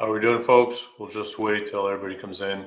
How we doing, folks? We'll just wait till everybody comes in.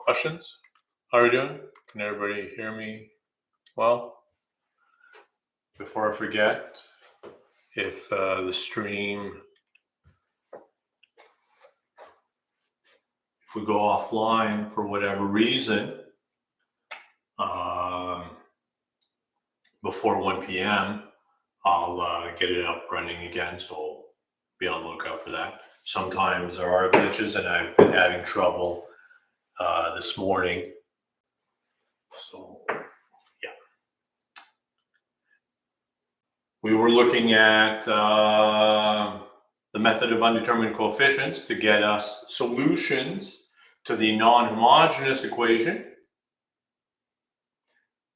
Questions? How are we doing? Can everybody hear me well? Before I forget, if the stream, if we go offline for whatever reason, before 1 p.m., I'll get it up running again, so be on the lookout for that. Sometimes there are glitches, and I've been having trouble this morning. So, yeah. We were looking at the method of undetermined coefficients to get us solutions to the non-homogeneous equation.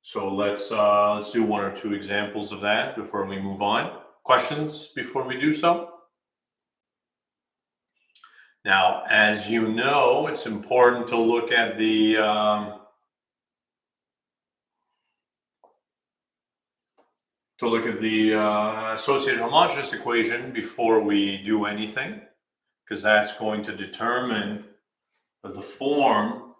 So let's do one or two examples of that before we move on. Questions before we do so? Now, as you know, it's important to look at the associated homogeneous equation before we do anything, because that's going to determine the form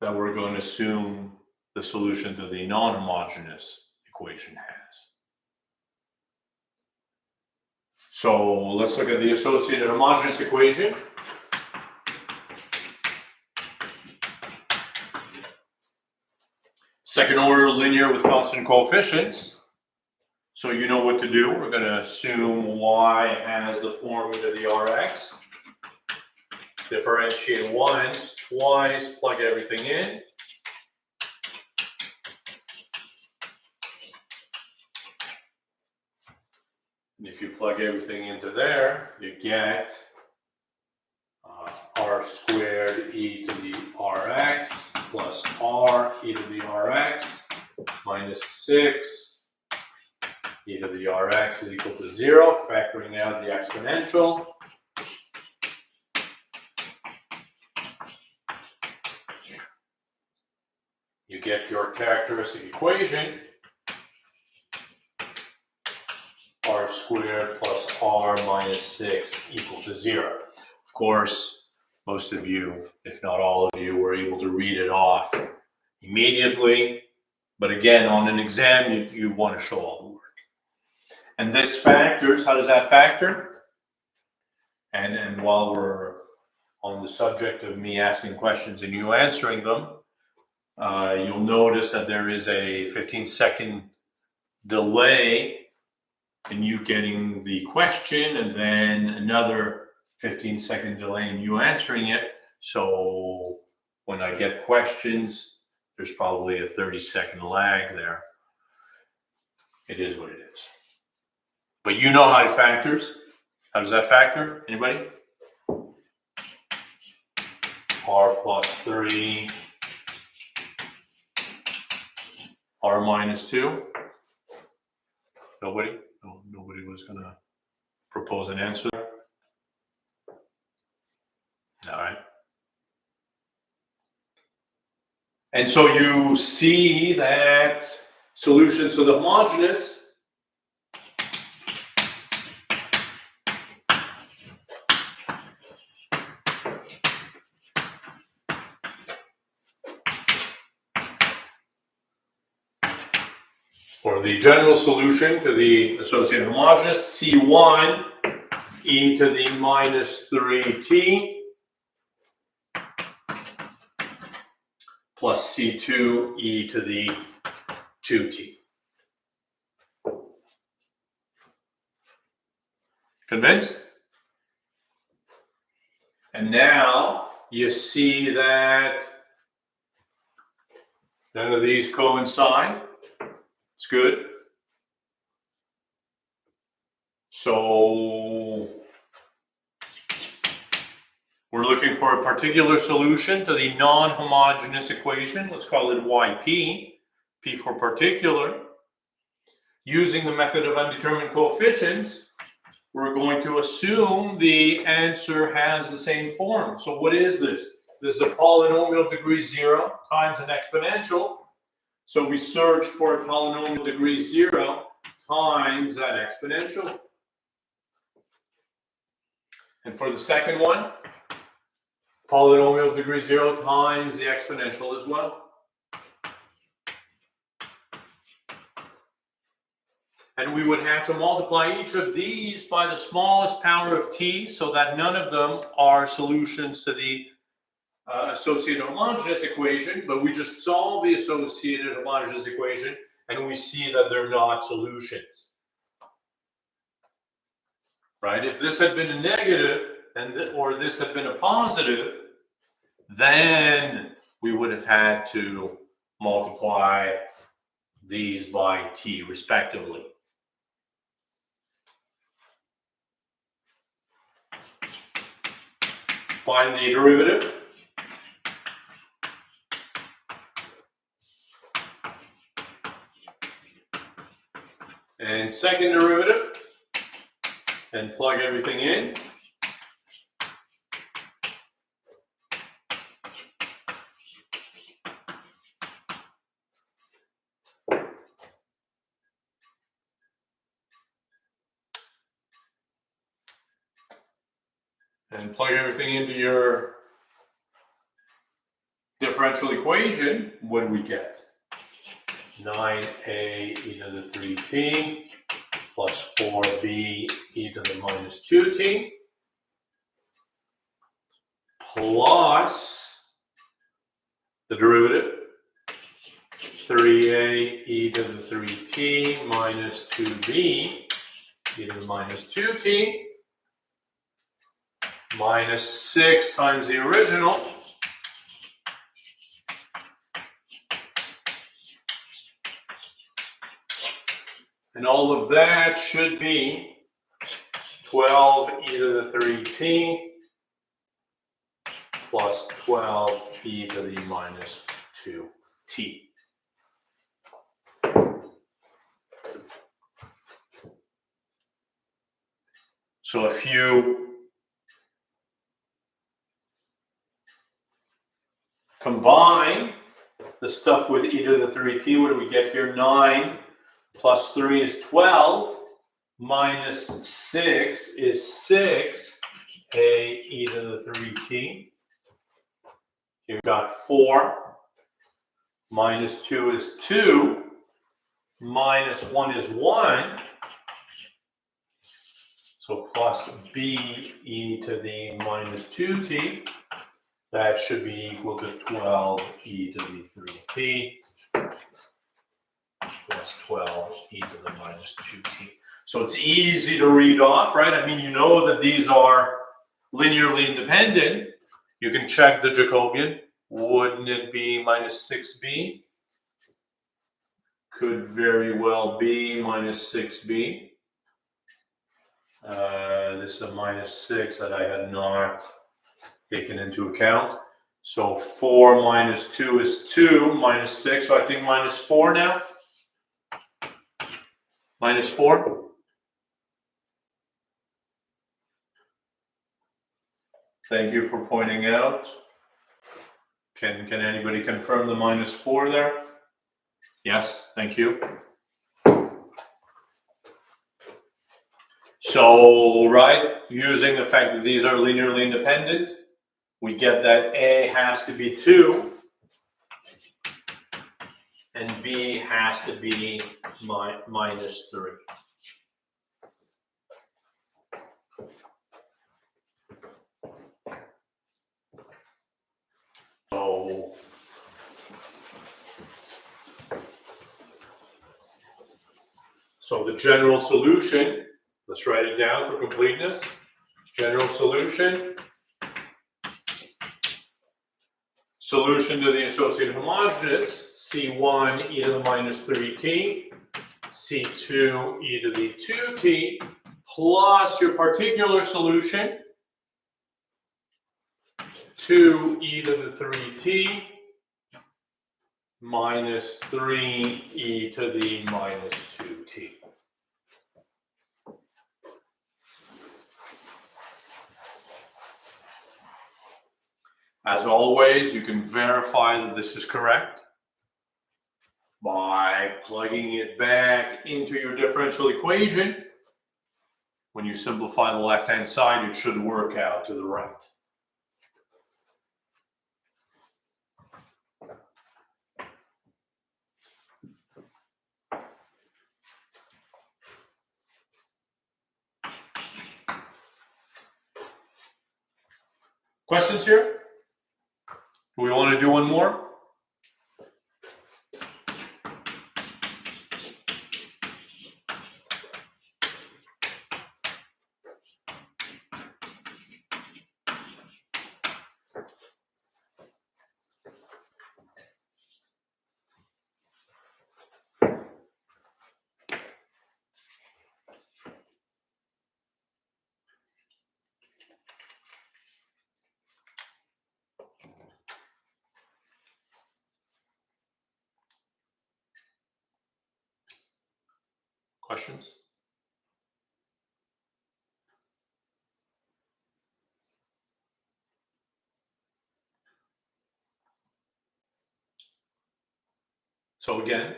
that we're going to assume the solution to the non-homogeneous equation has. So let's look at the associated homogeneous equation. Second order linear with constant coefficients. So you know what to do. We're going to assume y has the form to the Rx. Differentiate once, twice, plug everything in. And if you plug everything into there, you get r squared e to the Rx plus r e to the Rx minus 6 e to the Rx is equal to 0, factoring out the exponential. You get your characteristic equation, r squared plus r minus 6 equal to 0. Of course, most of you, if not all of you, were able to read it off immediately. But again, on an exam, you want to show all the work. And this factors, how does that factor? And while we're on the subject of me asking questions and you answering them, you'll notice that there is a 15-second delay in you getting the question, and then another 15-second delay in you answering it. So when I get questions, there's probably a 30-second lag there. It is what it is. But you know how it factors. How does that factor? Anybody? R plus 3, r minus 2. Nobody? No, nobody was going to propose an answer. All right. And so you see that solutions to the homogeneous or the general solution to the associated homogeneous, C1 e to the minus 3t plus C2 e to the 2t. Convinced? And now you see that none of these coincide. It's good. So we're looking for a particular solution to the non-homogeneous equation. Let's call it YP, P for particular. Using the method of undetermined coefficients, we're going to assume the answer has the same form. So what is this? This is a polynomial of degree 0 times an exponential. So we search for a polynomial of degree 0 times that exponential. And for the second one, polynomial of degree 0 times the exponential as well. And we would have to multiply each of these by the smallest power of t so that none of them are solutions to the associated homogeneous equation, but we just solve the associated homogeneous equation and we see that they're not solutions. Right? If this had been a negative or this had been a positive, then we would have had to multiply these by t respectively. Find the derivative. And second derivative. And plug everything in. And plug everything into your differential equation. What do we get? 9a e to the 3t plus 4b e to the minus 2t plus the derivative 3a e to the 3t minus 2b e to the minus 2t minus 6 times the original and all of that should be 12 e to the 3t plus 12 e to the minus 2t. So if you combine the stuff with e to the 3t, what do we get here? 9 plus 3 is 12, minus 6 is 6, a e to the 3t. You've got 4, minus 2 is 2, minus 1 is 1, so plus b e to the minus 2t. That should be equal to 12 e to the 3t plus 12 e to the minus 2t. So it's easy to read off, right? I mean, you know that these are linearly independent. You can check the Jacobian. Wouldn't it be minus 6b? Could very well be minus 6b. This is a minus 6 that I had not taken into account. So 4 minus 2 is 2, minus 6, so I think minus 4 now. Minus 4. Thank you for pointing out. Can anybody confirm the minus 4 there? Yes, thank you. So, right, using the fact that these are linearly independent, we get that A has to be 2 and B has to be minus 3. So the general solution, let's write it down for completeness. General solution. Solution to the associated homogeneous, C1 e to the minus 3t, C2 e to the 2t, plus your particular solution, 2 e to the 3t, minus 3 e to the minus 2t. As always, you can verify that this is correct by plugging it back into your differential equation. When you simplify the left-hand side, it should work out to the right. Questions here? Do we want to do one more? Questions? So again,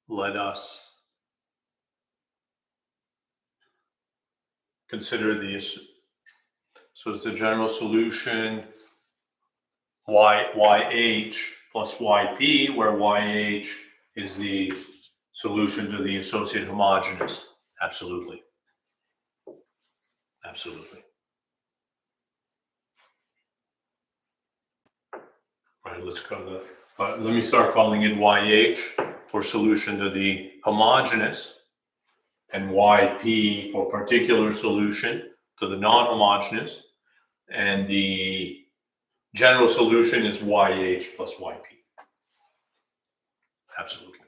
let us consider these. So it's the general solution YH plus YP, where YH is the solution to the associated homogeneous. Absolutely. Absolutely. All right, let's go to let me start calling it YH for solution to the homogeneous, and YP for particular solution to the non-homogeneous, and the general solution is YH plus YP. Absolutely.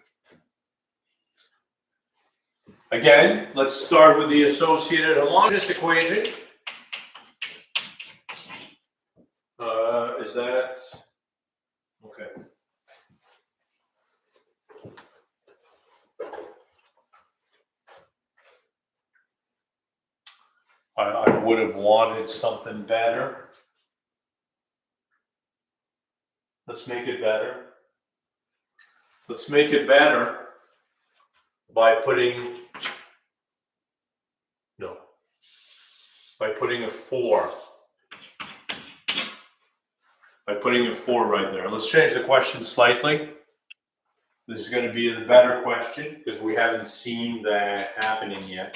Again, let's start with the associated homogeneous equation. Is that okay? I would have wanted something better. Let's make it better. Let's make it better by putting a 4. By putting a 4 right there. Let's change the question slightly. This is going to be the better question because we haven't seen that happening yet.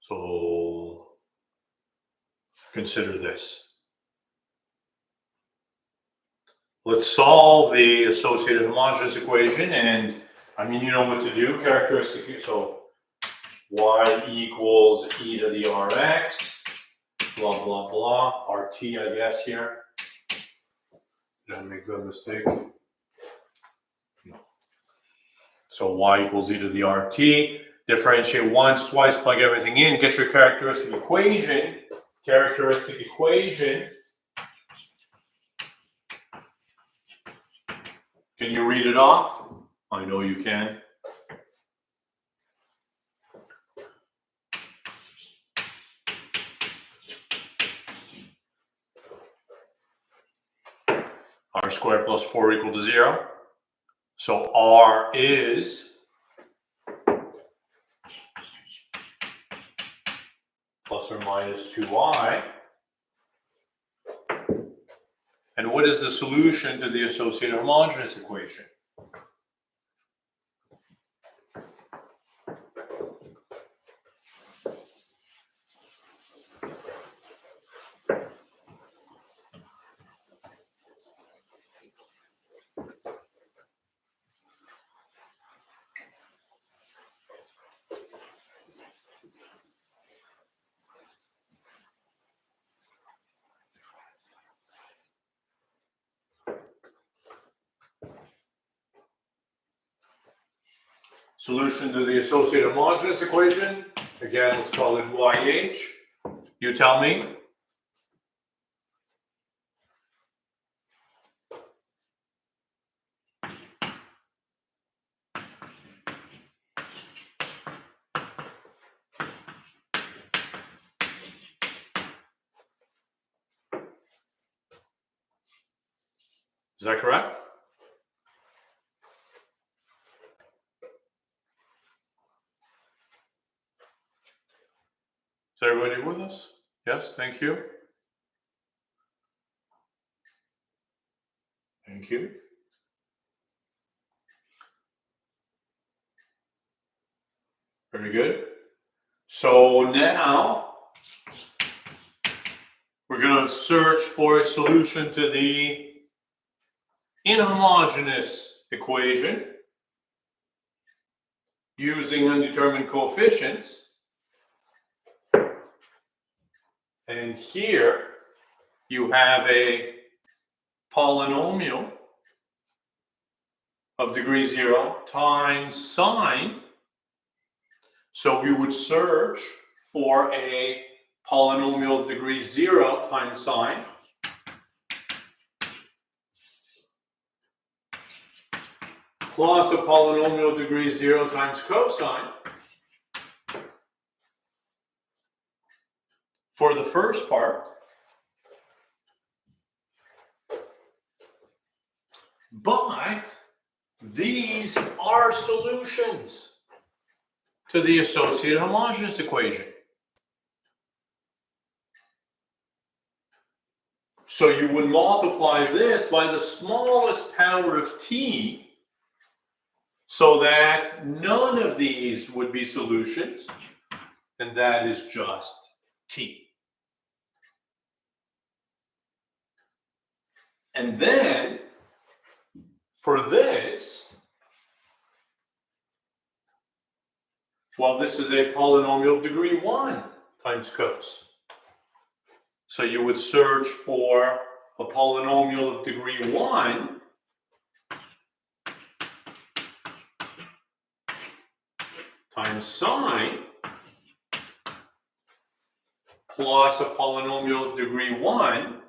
So consider this. Let's solve the associated homogeneous equation, and I mean, you know what to do. Characteristic, so y equals e to the rx, blah, blah, blah, rt, I guess here. Did I make that mistake? No. So y equals e to the rt. Differentiate once, twice, plug everything in, get your characteristic equation. Characteristic equation. Can you read it off? I know you can. R squared plus 4 equal to 0. So R is plus or minus 2y. And what is the solution to the associated homogeneous equation? Solution to the associated homogeneous equation. Again, let's call it YH. You tell me. Is that correct? Is everybody with us? Yes, thank you. Thank you. Very good. So now we're going to search for a solution to the inhomogeneous equation using undetermined coefficients. And here you have a polynomial of degree 0 times sine. So we would search for a polynomial of degree 0 times sine. Plus a polynomial of degree 0 times cosine. For the first part. But these are solutions to the associated homogeneous equation. So you would multiply this by the smallest power of t so that none of these would be solutions, and that is just t. And then for this, well, this is a polynomial of degree 1 times cos. So you would search for a polynomial of degree 1 times sine plus a polynomial of degree 1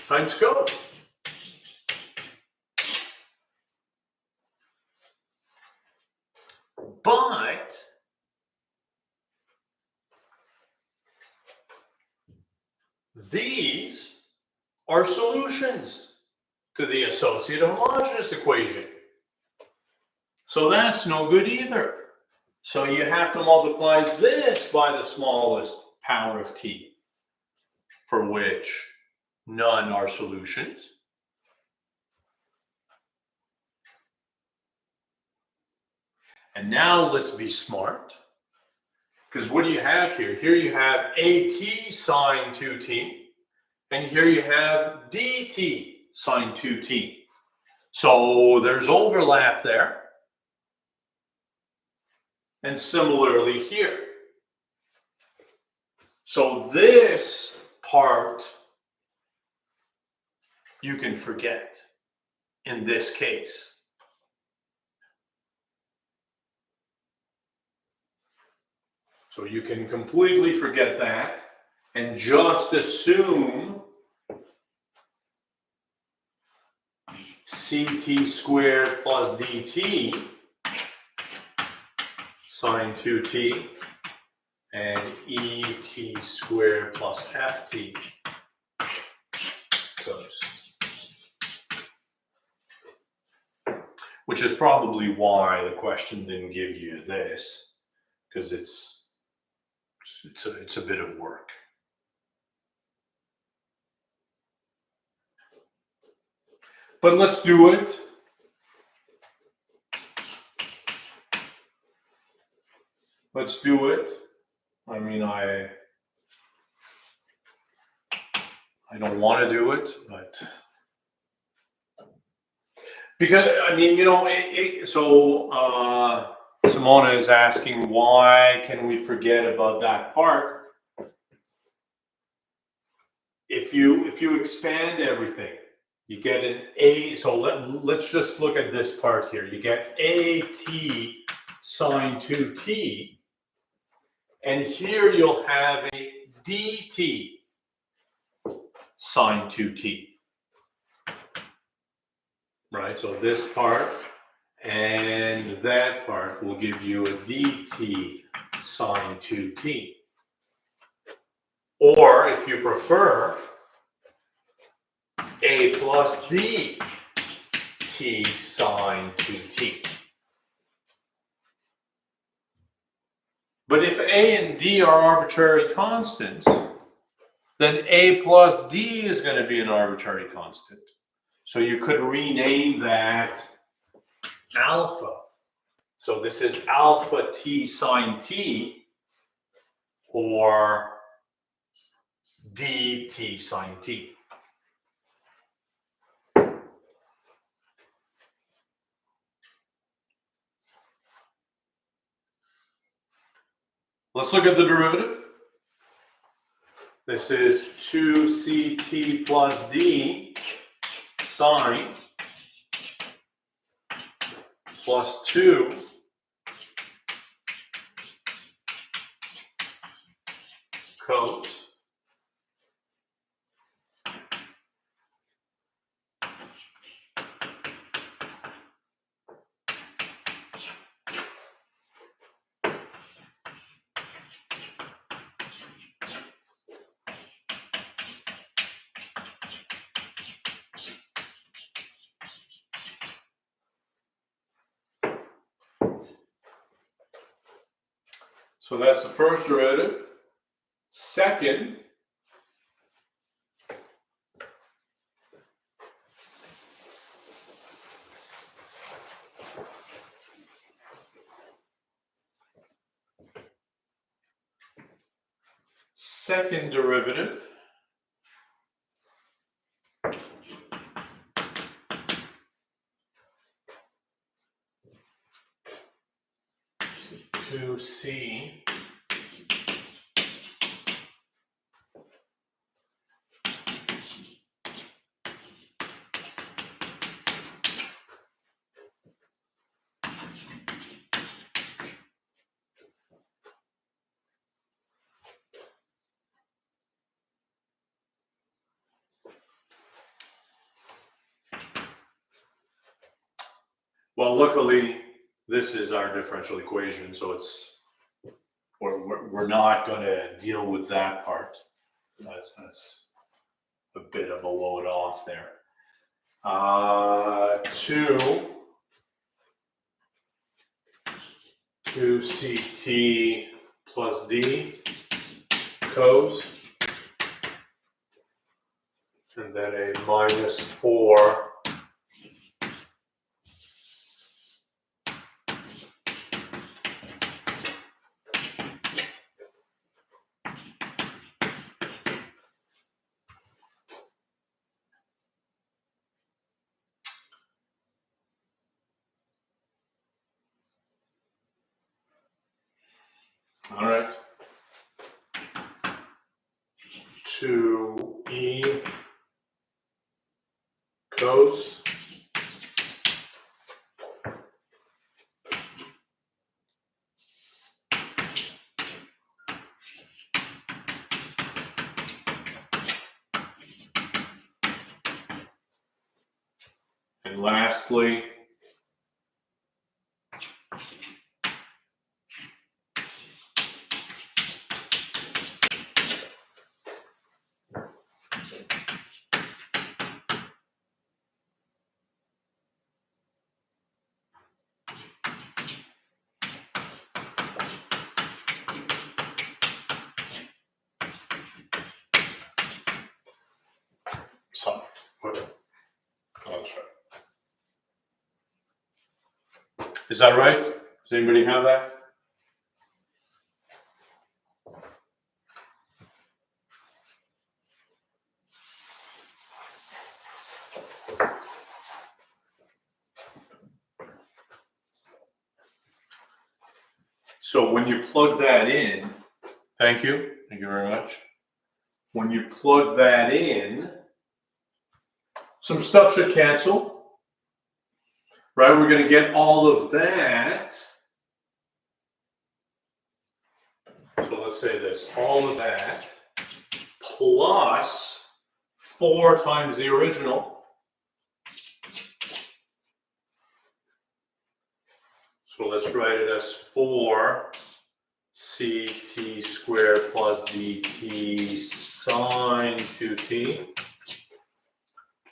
times cos. But these are solutions to the associated homogeneous equation. So that's no good either. So you have to multiply this by the smallest power of t, for which none are solutions. And now let's be smart. Because what do you have here? Here you have at sine 2t, and here you have dt sine 2t. So there's overlap there. And similarly here. So this part you can forget in this case. So you can completely forget that and just assume ct squared plus dt sine 2t and et squared plus ft cos. Which is probably why the question didn't give you this, because it's a bit of work. But let's do it. Let's do it. I mean, I don't want to do it, but because I mean, you know, so Simona is asking, why can we forget about that part? If you expand everything, you get an a. So let's just look at this part here. You get at sine 2t, and here you'll have a dt sine 2t. Right, so this part and that part will give you a dt sine 2t. Or, if you prefer, a plus d t sine 2t. But if a and d are arbitrary constants, then a plus d is going to be an arbitrary constant. So you could rename that alpha. So this is alpha t sine t, or dt sine t. Let's look at the derivative. This is 2ct plus d sine plus 2 cos. So that's the first derivative. Second, derivative. To C Well, luckily, this is our differential equation, so we're not going to deal with that part. That's a bit of a load off there. 2ct plus d cos, and then a minus 4 All right. 2e cos and lastly, some. Oh, that's right. Is that right? Does anybody have that? So when you plug that in, thank you very much. When you plug that in, some stuff should cancel, right? We're going to get all of that. So let's say this, all of that plus 4 times the original. So let's write it as 4 ct squared plus dt sine 2t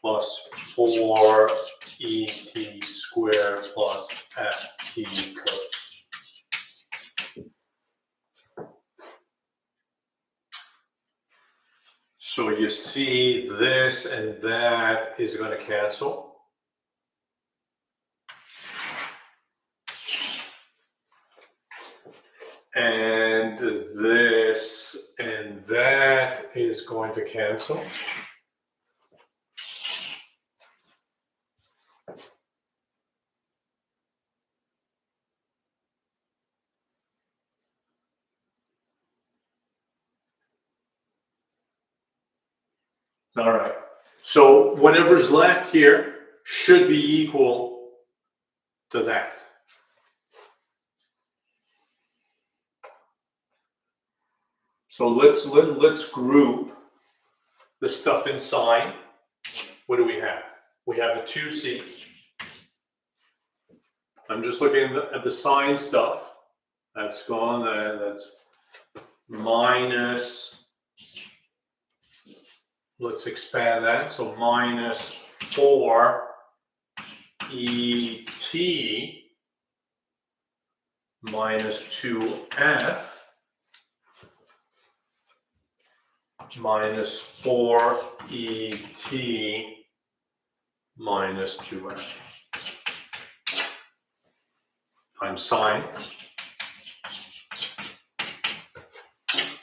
plus 4 et squared plus ft cos. So you see this and that is going to cancel. And this and that is going to cancel. All right. So whatever's left here should be equal to that. So let's group the stuff inside. What do we have? We have a 2c. I'm just looking at the sign stuff. That's gone. That's minus. Let's expand that. So minus 4 ET minus 2F minus 4 ET minus 2F times sine.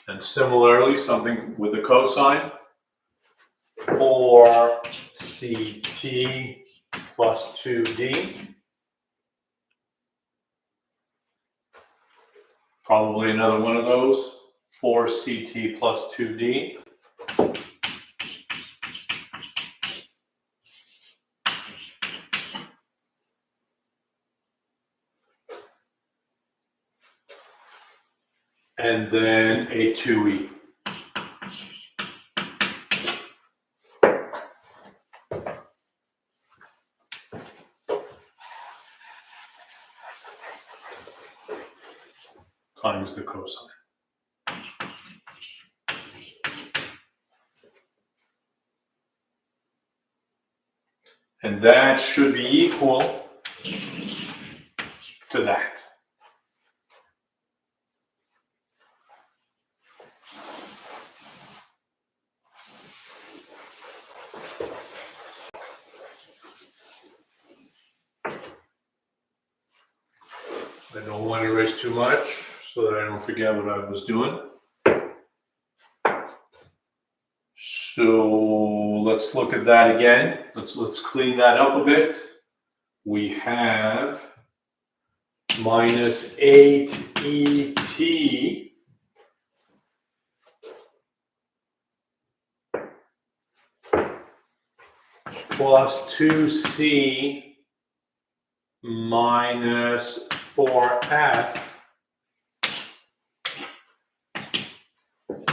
And similarly, something with the cosine, 4 CT plus 2D. Probably another one of those, 4 CT plus 2D. And then a 2E. Times the cosine. And that should be equal to that. I don't want to erase too much so that I don't forget what I was doing. So let's look at that again. Let's clean that up a bit. We have minus 8 ET plus 2C minus 4F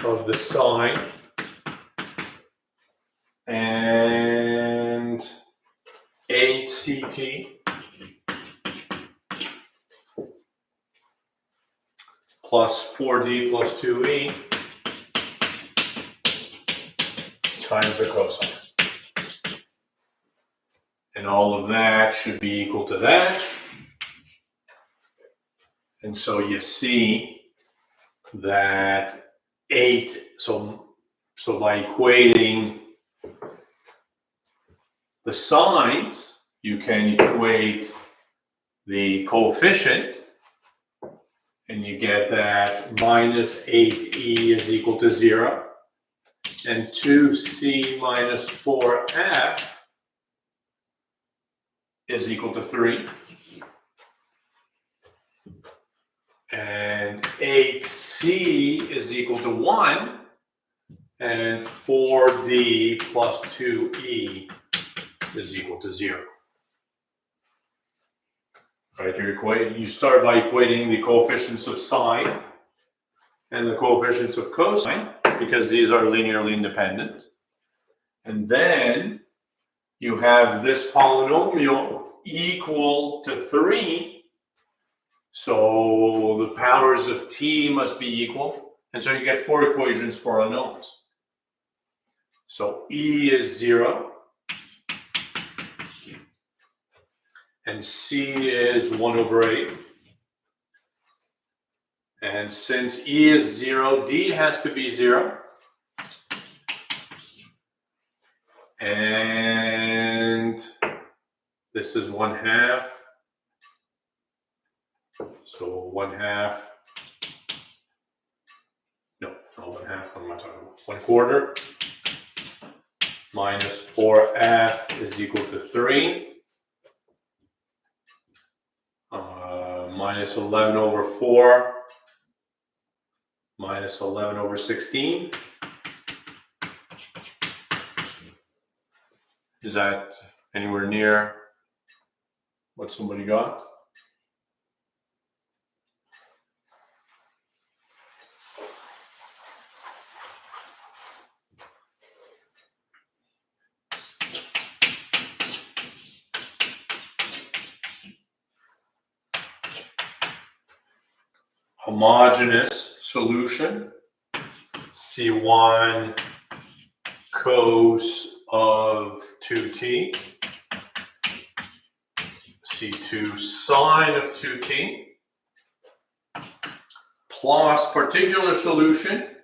of the sine and 8 CT plus 4D plus 2E times the cosine. And all of that should be equal to that. And so you see that 8, so by equating the signs, you can equate the coefficient, and you get that minus 8E is equal to 0, and 2C minus 4F is equal to 3. And 8C is equal to 1. And 4D plus 2E is equal to 0. Right, you start by equating the coefficients of sine and the coefficients of cosine, because these are linearly independent. And then you have this polynomial equal to 3. So the powers of t must be equal. And so you get 4 equations for unknowns. So E is 0. And C is 1 over 8. And since E is 0, D has to be 0. And this is 1/2. So 1/2 what am I talking about? 1/4 minus 4f is equal to 3. Minus 11 over 4 minus 11 over 16. Is that anywhere near what somebody got? Homogeneous solution, C1 cos of 2t, C2 sine of 2t, plus particular solution.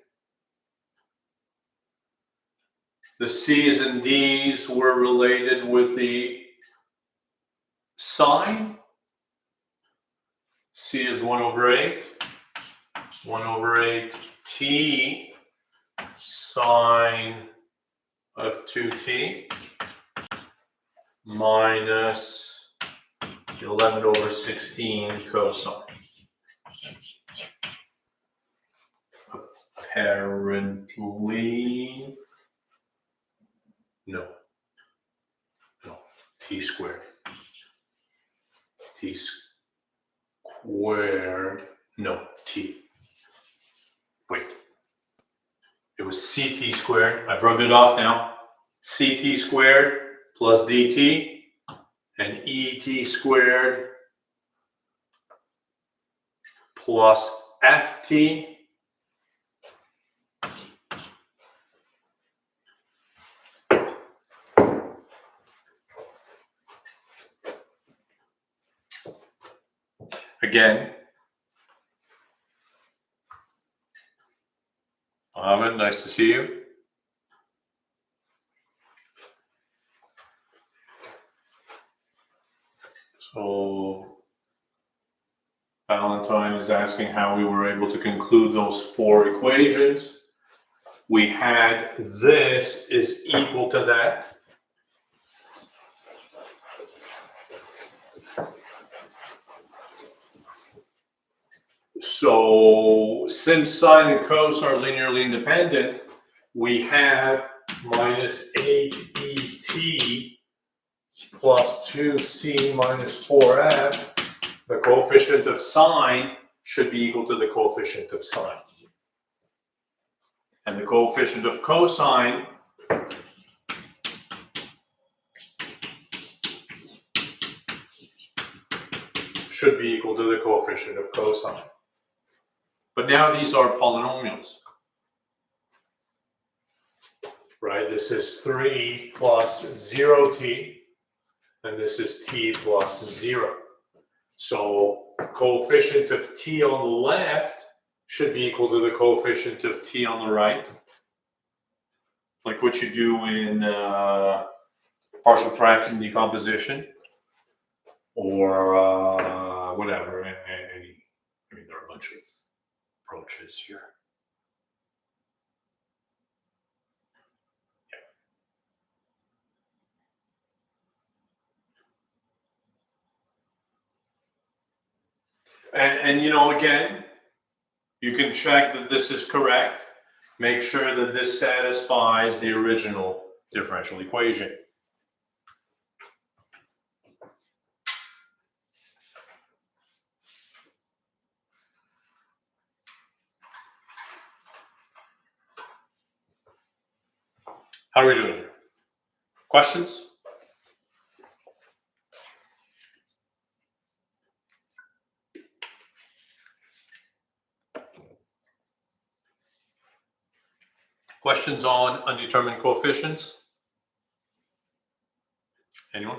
The C's and D's were related with the sine. C is 1 over 8. 1 over 8 t sine of 2t minus 11 over 16 cosine. Apparently, no, t squared. T squared, no, t. Wait, it was ct squared. I've rubbed it off now. Ct squared plus dt and et squared plus ft again. Ahmed, nice to see you. So Valentine is asking how we were able to conclude those 4 equations. We had this is equal to that. So since sine and cos are linearly independent, we have minus 8et plus 2c minus 4f. The coefficient of sine should be equal to the coefficient of sine. And the coefficient of cosine should be equal to the coefficient of cosine. But now these are polynomials, right? This is 3 plus 0t, and this is t plus 0. So coefficient of t on the left should be equal to the coefficient of t on the right. Like what you do in partial fraction decomposition or whatever. I mean, there are a bunch of approaches here. And you know, again, you can check that this is correct. Make sure that this satisfies the original differential equation. How are we doing here? Questions? Questions on undetermined coefficients? Anyone?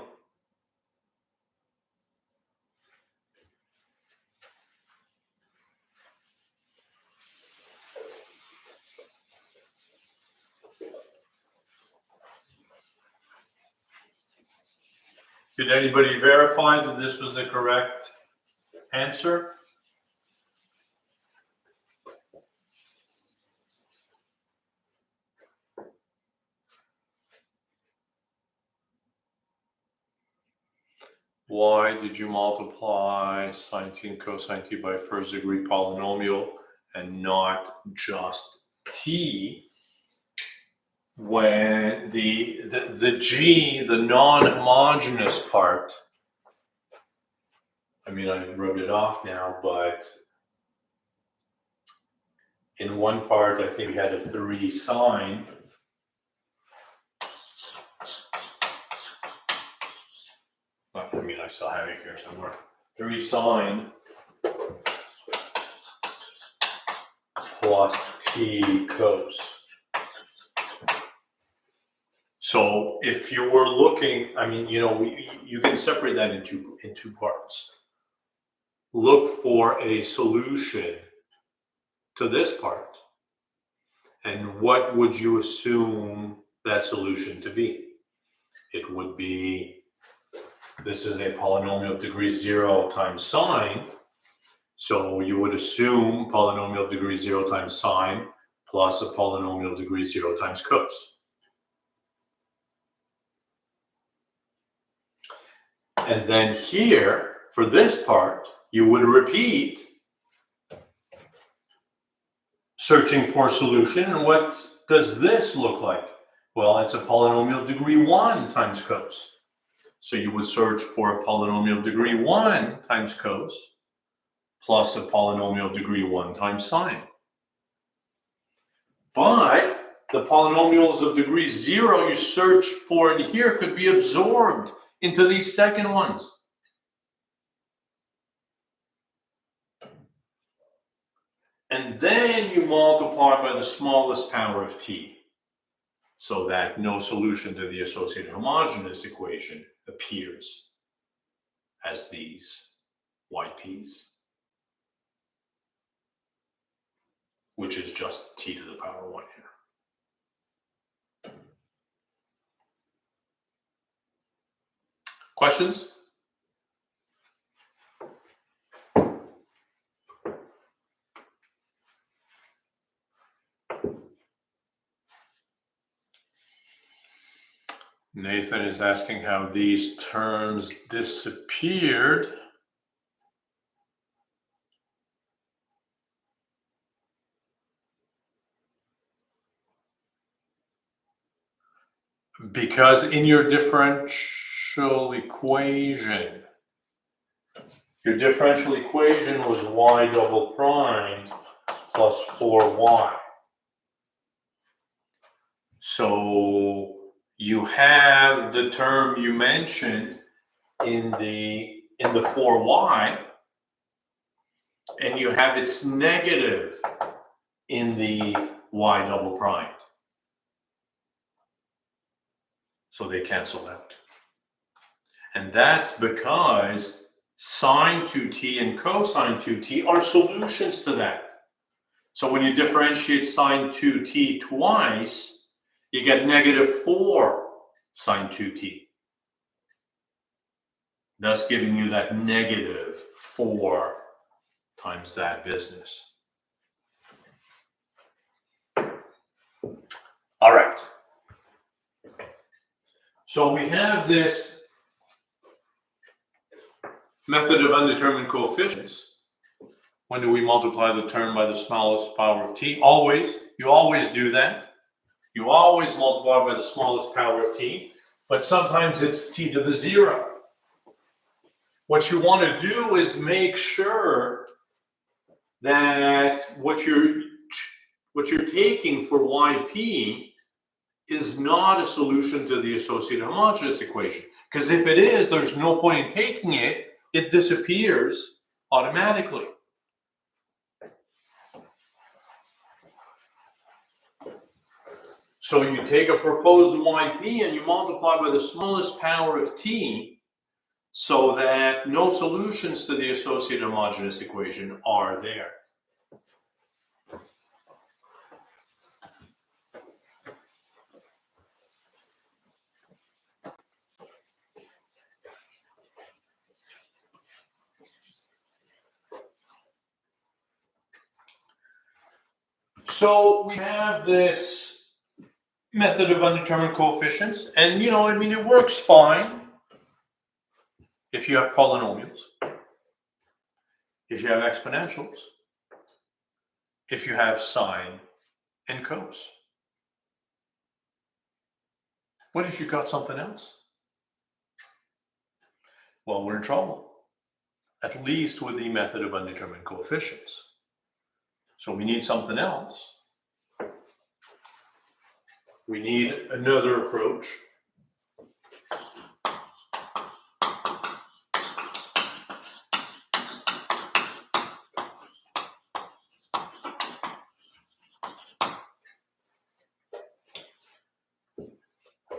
Did anybody verify that this was the correct answer? why did you multiply sine t and cosine t by a first degree polynomial and not just t when the g, the non-homogeneous part, I mean, I rubbed it off now, but in one part, I think we had a 3 sine. I mean, I still have it here somewhere. 3 sine plus t cos. So if you were looking, I mean, you know, you can separate that in two parts. Look for a solution to this part. And what would you assume that solution to be? It would be, this is a polynomial of degree 0 times sine. So you would assume polynomial of degree 0 times sine plus a polynomial of degree 0 times cos. And then here, for this part, you would repeat searching for a solution. And what does this look like? Well, it's a polynomial of degree 1 times cos. So you would search for a polynomial of degree 1 times cos plus a polynomial of degree 1 times sine. But the polynomials of degree 0 you search for in here could be absorbed into these second ones. And then you multiply by the smallest power of t, so that no solution to the associated homogeneous equation appears as these yp's, which is just t to the power 1 here. Questions? Nathan is asking how these terms disappeared. Because in your differential equation was y double primed plus 4y. So you have the term you mentioned in the 4y, and you have its negative in the y double primed. So they cancel out. And that's because sine 2t and cosine 2t are solutions to that. So when you differentiate sine 2t twice, you get negative 4 sine 2t. Thus giving you that negative 4 times that business. All right. So we have this method of undetermined coefficients. When do we multiply the term by the smallest power of t? Always. You always do that. You always multiply by the smallest power of t, but sometimes it's t to the 0. What you want to do is make sure that what you're taking for yp is not a solution to the associated homogeneous equation. Because if it is, there's no point in taking it. It disappears automatically. So you take a proposed yp and you multiply by the smallest power of t so that no solutions to the associated homogeneous equation are there. So we have this method of undetermined coefficients, and you know, I mean, it works fine. if you have polynomials, if you have exponentials, if you have sine and cos. What if you got something else? Well, we're in trouble, at least with the method of undetermined coefficients. So we need something else. We need another approach.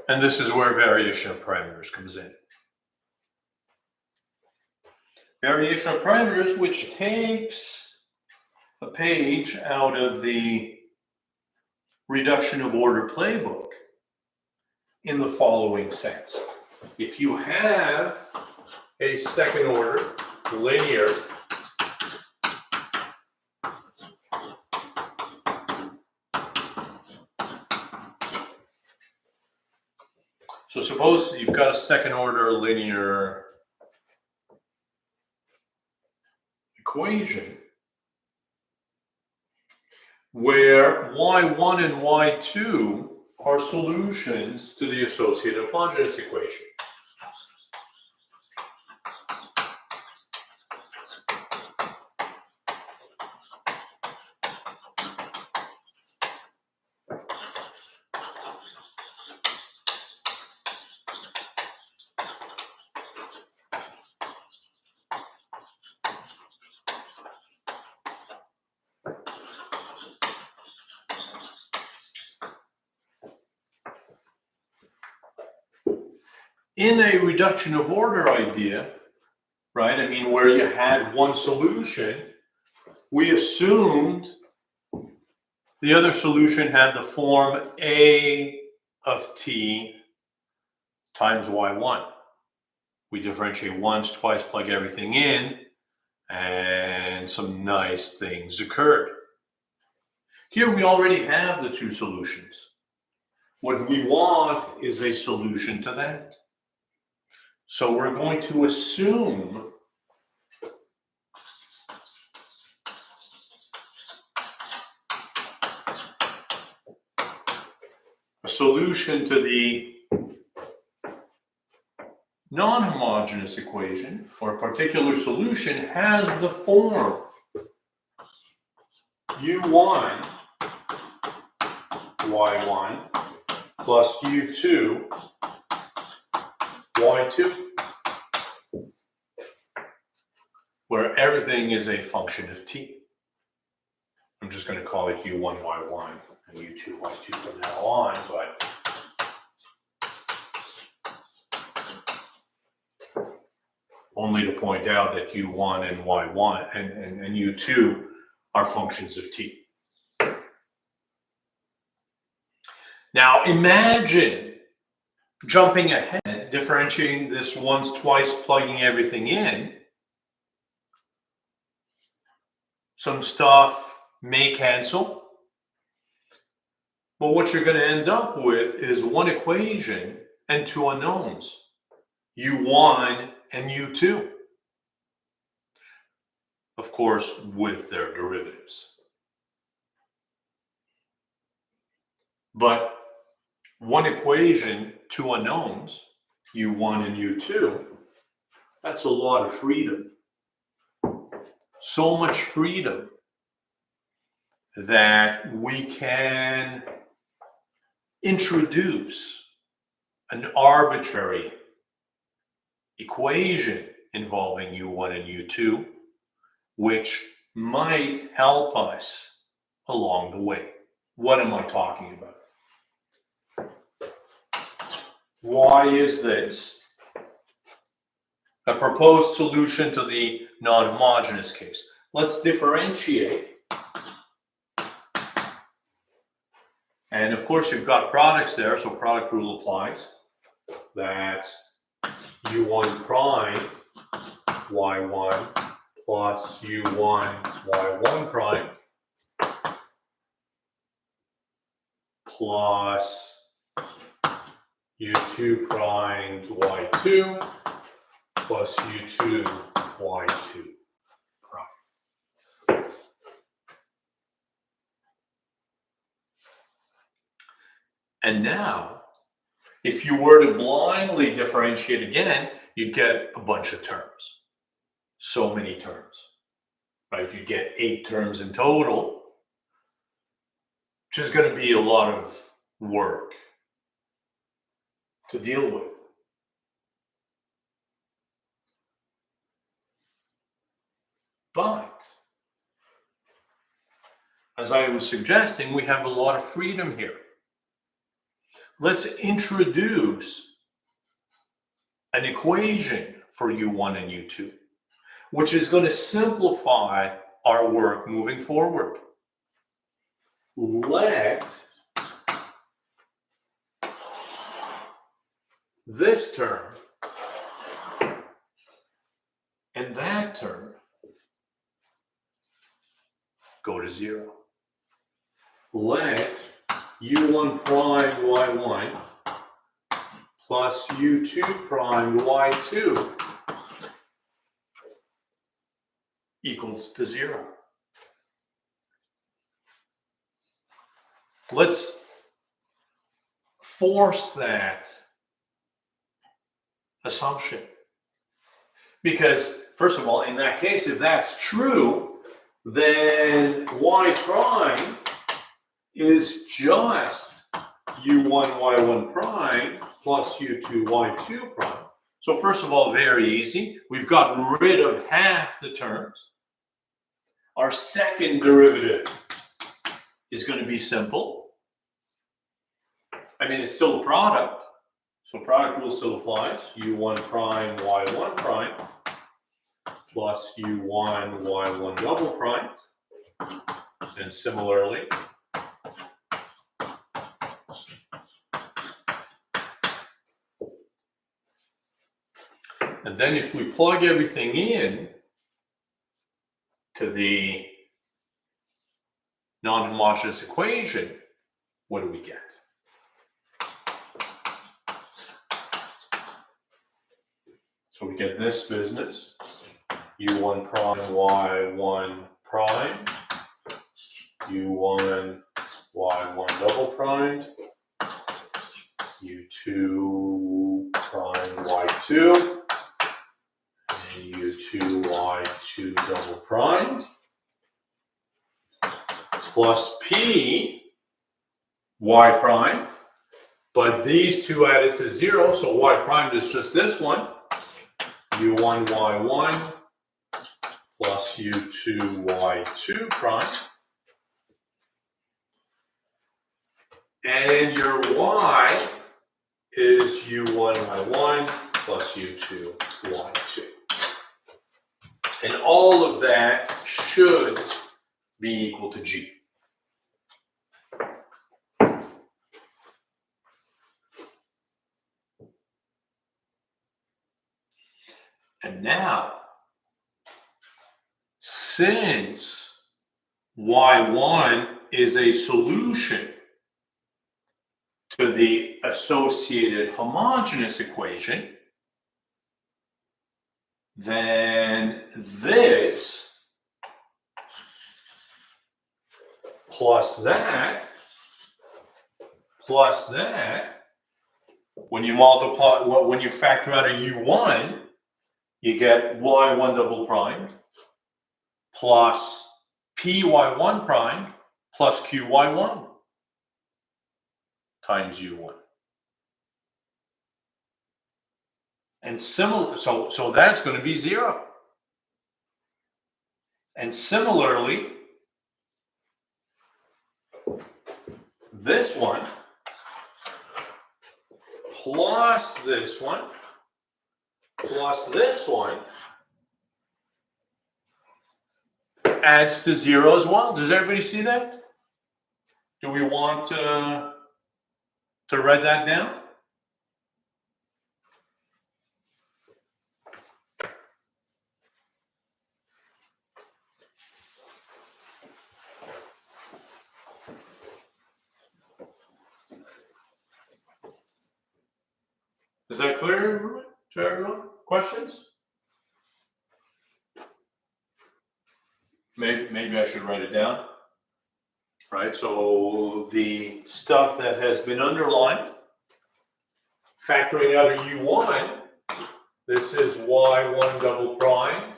And this is where variation of parameters comes in. Variation of parameters, which takes a page out of the reduction of order playbook in the following sense. If you have a second order linear so suppose you've got a second order linear equation where y1 and y2 are solutions to the associative homogeneous equation. In a reduction of order idea, right, I mean, where you had one solution, we assumed the other solution had the form a of t times y1. We differentiate once, twice, plug everything in, and some nice things occurred. Here we already have the two solutions. What we want is a solution to that. So we're going to assume a solution to the non-homogeneous equation, or a particular solution, has the form u1 y1 plus u2 y2, where everything is a function of t. I'm just going to call it u1 y1 and u2 y2 from now on, but only to point out that u1 and y1 and u2 are functions of t. Now imagine jumping ahead, differentiating this once, twice, plugging everything in. Some stuff may cancel, but what you're going to end up with is one equation and two unknowns, u1 and u2. Of course, with their derivatives. But one equation, two unknowns, u1 and u2, that's a lot of freedom. So much freedom that we can introduce an arbitrary equation involving u1 and u2, which might help us along the way. What am I talking about? Why is this a proposed solution to the non-homogeneous case? Let's differentiate. And of course, you've got products there, so product rule applies. That's u1 prime y1 plus u1 y1 prime plus u2 prime y2 plus u2 y2 prime. And now, if you were to blindly differentiate again, you'd get a bunch of terms. So many terms, right? You'd get 8 terms in total, which is going to be a lot of work to deal with. But, as I was suggesting, we have a lot of freedom here. Let's introduce an equation for u1 and u2, which is going to simplify our work moving forward. Let this term and that term go to 0. Let u1 prime y1 plus u2 prime y2 equals to 0. Let's force that assumption. Because, first of all, in that case, if that's true, then y prime is just u1 y1 prime plus u2 y2 prime. So first of all, very easy. We've gotten rid of half the terms. Our second derivative is going to be simple. I mean, it's still a product. So product rule still applies. u1 prime y1 prime plus u1 y1 double prime. And similarly, and then if we plug everything in to the non-homogeneous equation, what do we get? So we get this business, u1 prime y1 prime, u1 y1 double prime, u2 prime y2, and u2 y2 double prime, plus p y prime, but these two added to 0, so y prime is just this one, u1 y1 plus u2 y2 prime, and your y is u1 y1 plus u2 y2. And all of that should be equal to g. And now, since y1 is a solution to the associated homogeneous equation, then this plus that, when you multiply, when you factor out a u1, you get y1 double prime plus py1 prime plus qy1 times u1. And similar, so that's going to be 0. And similarly, this one plus this one plus this one adds to 0 as well. Does everybody see that? Do we want to write that down? Is that clear to everyone? Questions? maybe I should write it down. Right, so the stuff that has been underlined, factoring out a U1, this is Y1 double prime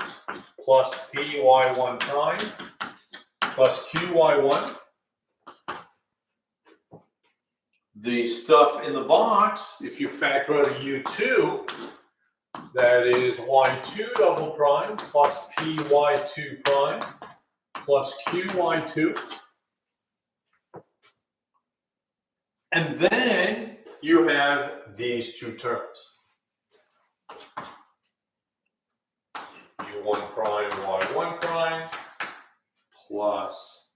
plus PY1 prime plus QY1. The stuff in the box, if you factor out a U2, that is Y2 double prime plus PY2 prime plus QY2. And then you have these two terms. U1 prime, Y1 prime, plus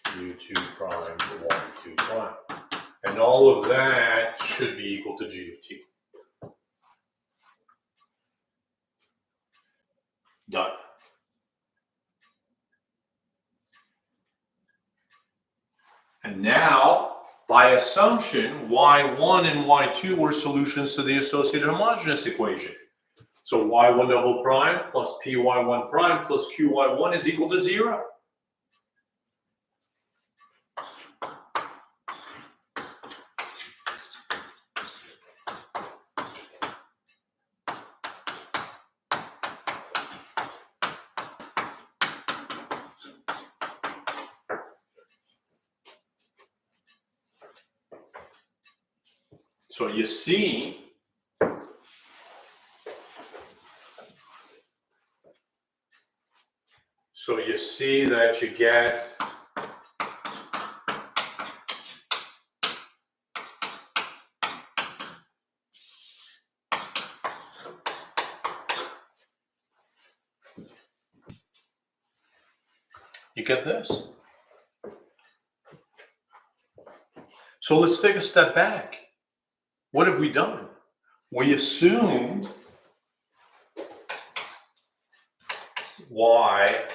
U2 prime, Y2 prime. And all of that should be equal to G of T. Done. And now, by assumption, Y1 and Y2 were solutions to the associated homogeneous equation. So Y1 double prime plus PY1 prime plus QY1 is equal to 0. So you see, that you get this. So let's take a step back. What have we done? We assumed Y,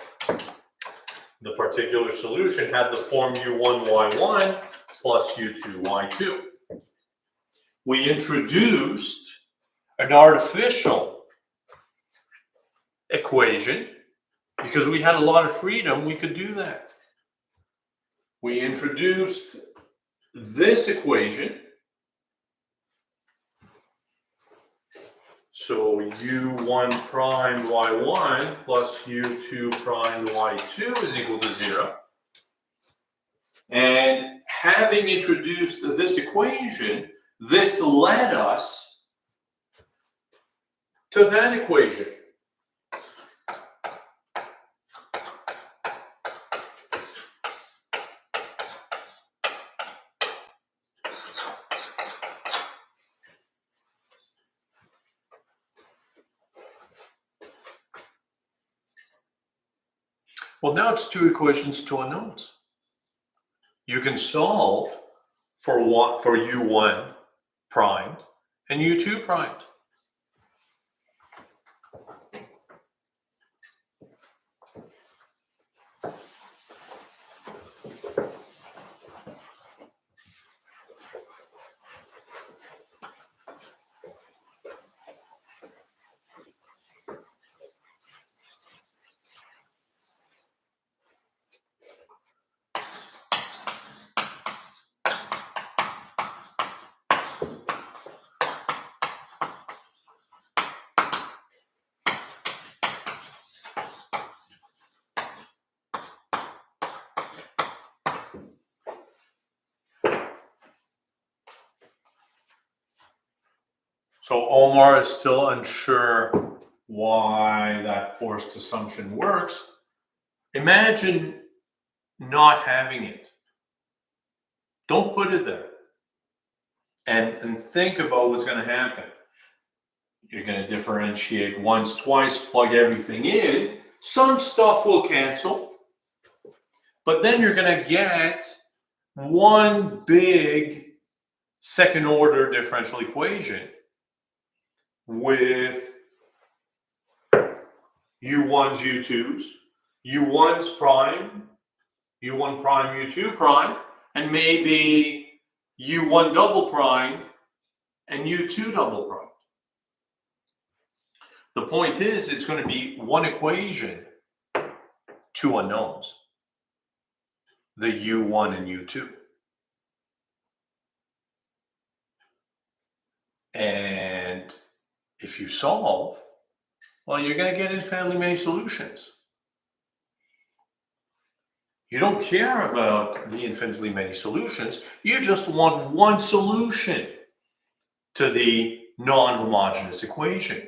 the particular solution, had the form U1Y1 plus U2Y2. We introduced an artificial equation because we had a lot of freedom. We could do that. We introduced this equation. So U1 prime Y1 plus U2 prime Y2 is equal to 0. And having introduced this equation, this led us to that equation. Well, now it's two equations, two unknowns. You can solve for U1 primed and U2 primed. So Omar is still unsure why that forced assumption works. Imagine not having it. Don't put it there. And think about what's going to happen. You're going to differentiate once, twice, plug everything in. Some stuff will cancel. But then you're going to get one big second order differential equation with U1s, U2s, U1s prime, U1 prime, U2 prime, and maybe U1 double prime and U2 double prime. The point is, it's going to be one equation, two unknowns, the U1 and U2. And if you solve, well, you're going to get infinitely many solutions. You don't care about the infinitely many solutions. You just want one solution to the non-homogeneous equation.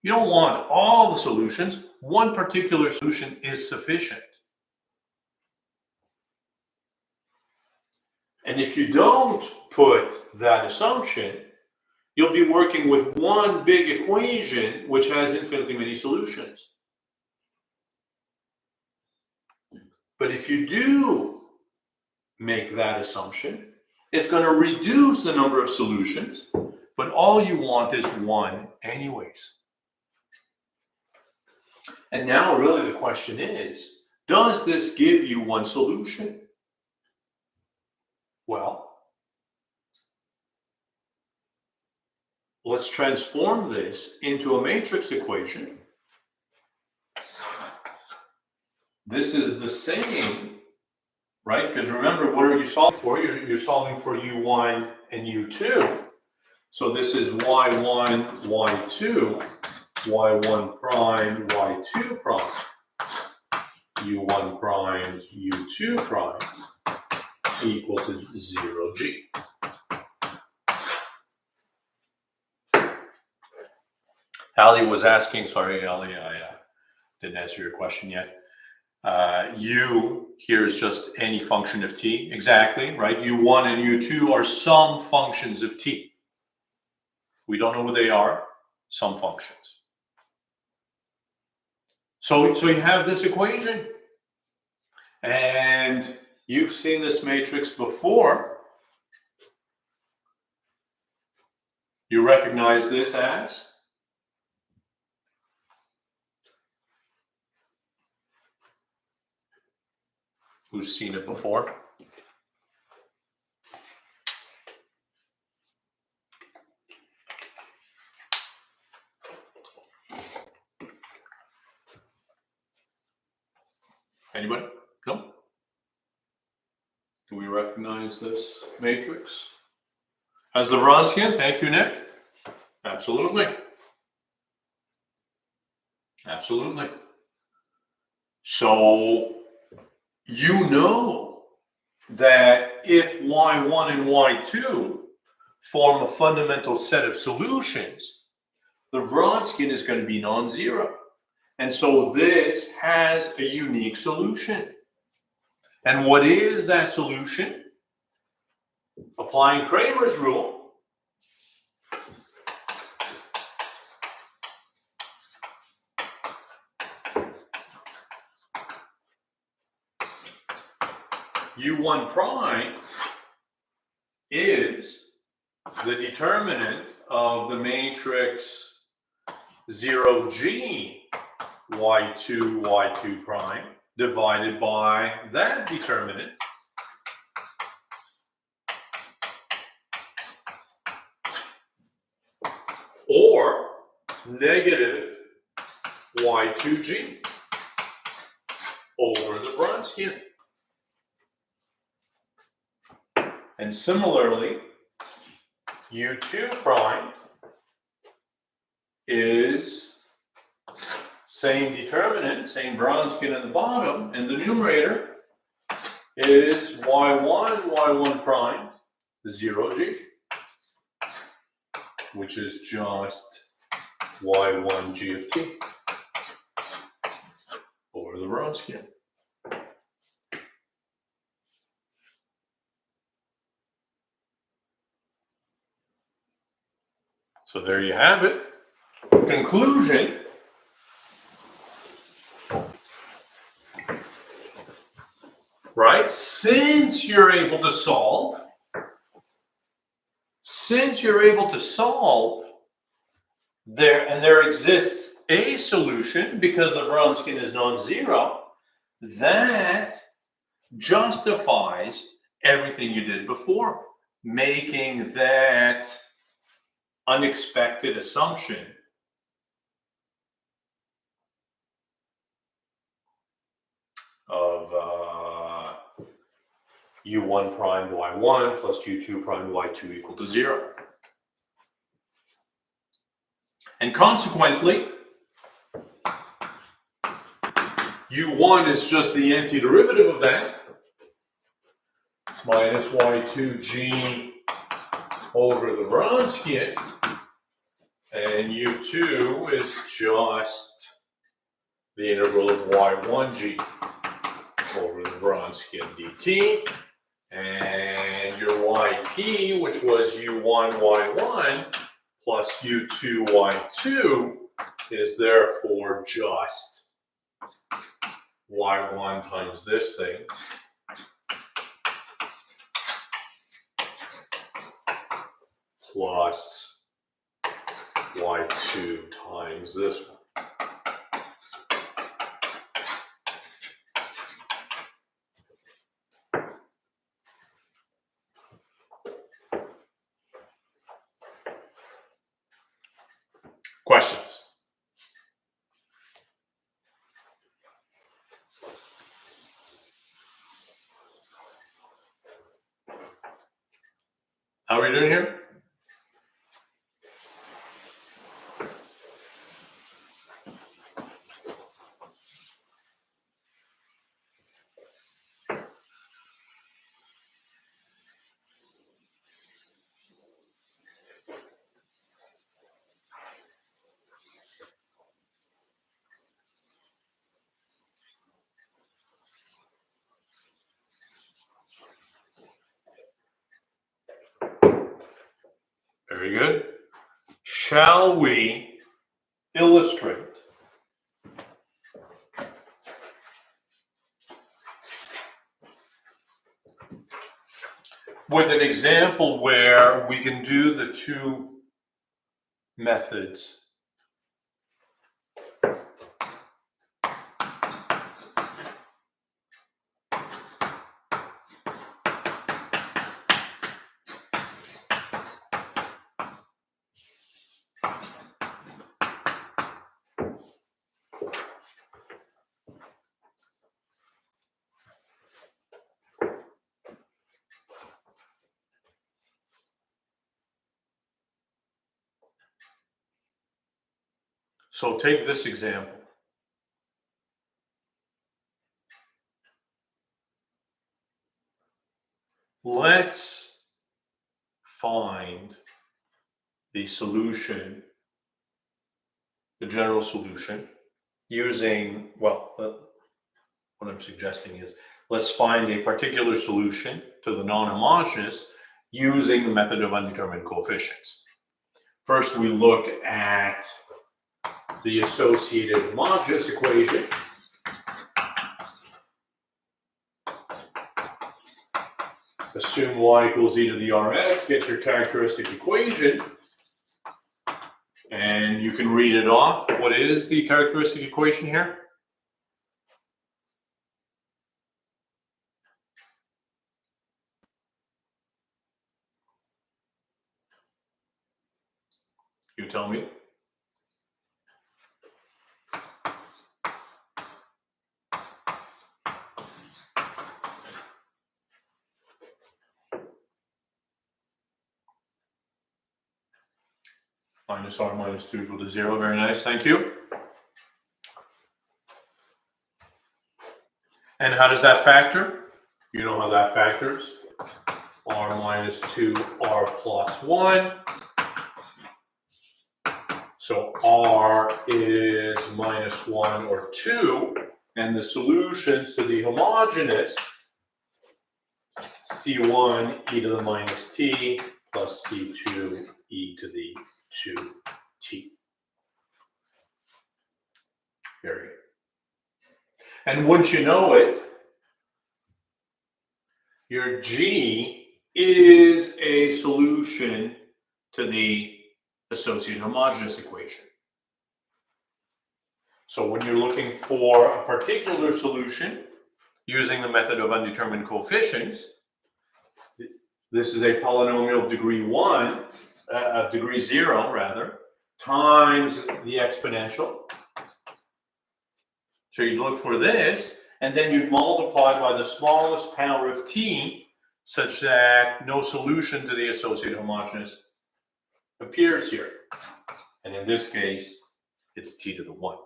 You don't want all the solutions. One particular solution is sufficient. And if you don't put that assumption, you'll be working with one big equation which has infinitely many solutions. But if you do make that assumption, it's going to reduce the number of solutions, but all you want is one anyways. And now really the question is, does this give you one solution? Well, let's transform this into a matrix equation. This is the same, right? Because remember, what are you solving for? You're solving for U1 and U2. So this is Y1, Y2, Y1 prime, Y2 prime, U1 prime, U2 prime, equal to 0G. Ali was asking, sorry, Ali, I didn't answer your question yet. U here is just any function of t, exactly, right? U1 and U2 are some functions of t. We don't know what they are, some functions. So you have this equation, and you've seen this matrix before. You recognize this as? Who's seen it before? Anybody? No? Do we recognize this matrix? As the Vronsky? Thank you, Nick. Absolutely. Absolutely. So you know that if Y1 and Y2 form a fundamental set of solutions, the Vronsky is going to be non-zero. And so this has a unique solution. And what is that solution? Applying Kramer's rule, U1 prime is the determinant of the matrix 0G Y2, Y2 prime divided by that determinant or negative Y2G over the Vronsky. And similarly, U2 prime is same determinant, same Vronsky in the bottom, and the numerator is Y1, Y1 prime, 0G, which is just Y1 G of t over the Vronsky. So there you have it. Conclusion. Right? Since you're able to solve, there exists a solution because the Vronsky is non-zero, that justifies everything you did before, making that unexpected assumption . u1 prime y1 plus u2 prime y2 equal to 0. And consequently, u1 is just the antiderivative of that, minus y2g over the Wronskian, and u2 is just the integral of y1g over the Wronskian dt, and your yp, which was u1 y1 plus u2 y2, is therefore just y1 times this thing plus y2 times this one. Questions? How are we doing here? Very good. Shall we illustrate with an example where we can do the two methods So take this example. Let's find the solution, the general solution, using, well, what I'm suggesting is let's find a particular solution to the non-homogeneous using the method of undetermined coefficients. First, we look at the associated homogeneous equation. Assume y equals e to the rx, get your characteristic equation, and you can read it off. What is the characteristic equation here? You tell me. Minus r minus 2 equal to 0. Very nice. Thank you. And how does that factor? You know how that factors. R minus 2, R plus 1. So R is minus 1 or 2. And the solutions to the homogeneous, C1 e to the minus t plus C2 e to the 2t. Very good. And once you know it, your G is a solution to the associated homogeneous equation. So when you're looking for a particular solution using the method of undetermined coefficients, this is a polynomial of degree 0 rather, times the exponential. So you'd look for this, and then you'd multiply by the smallest power of t such that no solution to the associated homogeneous appears here. And in this case, it's t to the 1,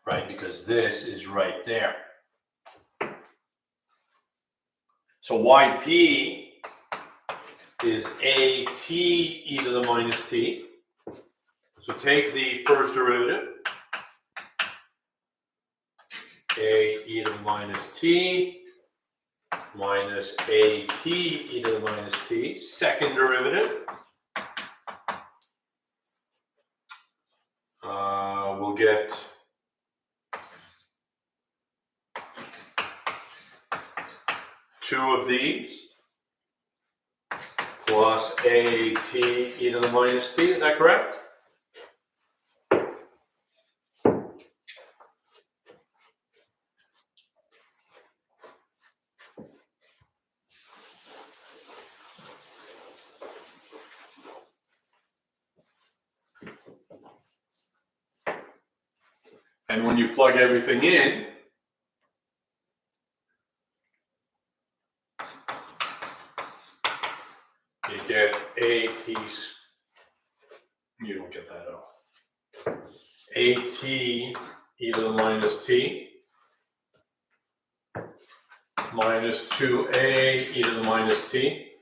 right? Because this is right there. So yp is at e to the minus t. So take the first derivative, a e to the minus t minus at e to the minus t. Second derivative, we'll get two of these plus at e to the minus t. Is that correct? And when you plug everything in, you get at, you don't get that at all. At e to the minus t minus 2a e to the minus t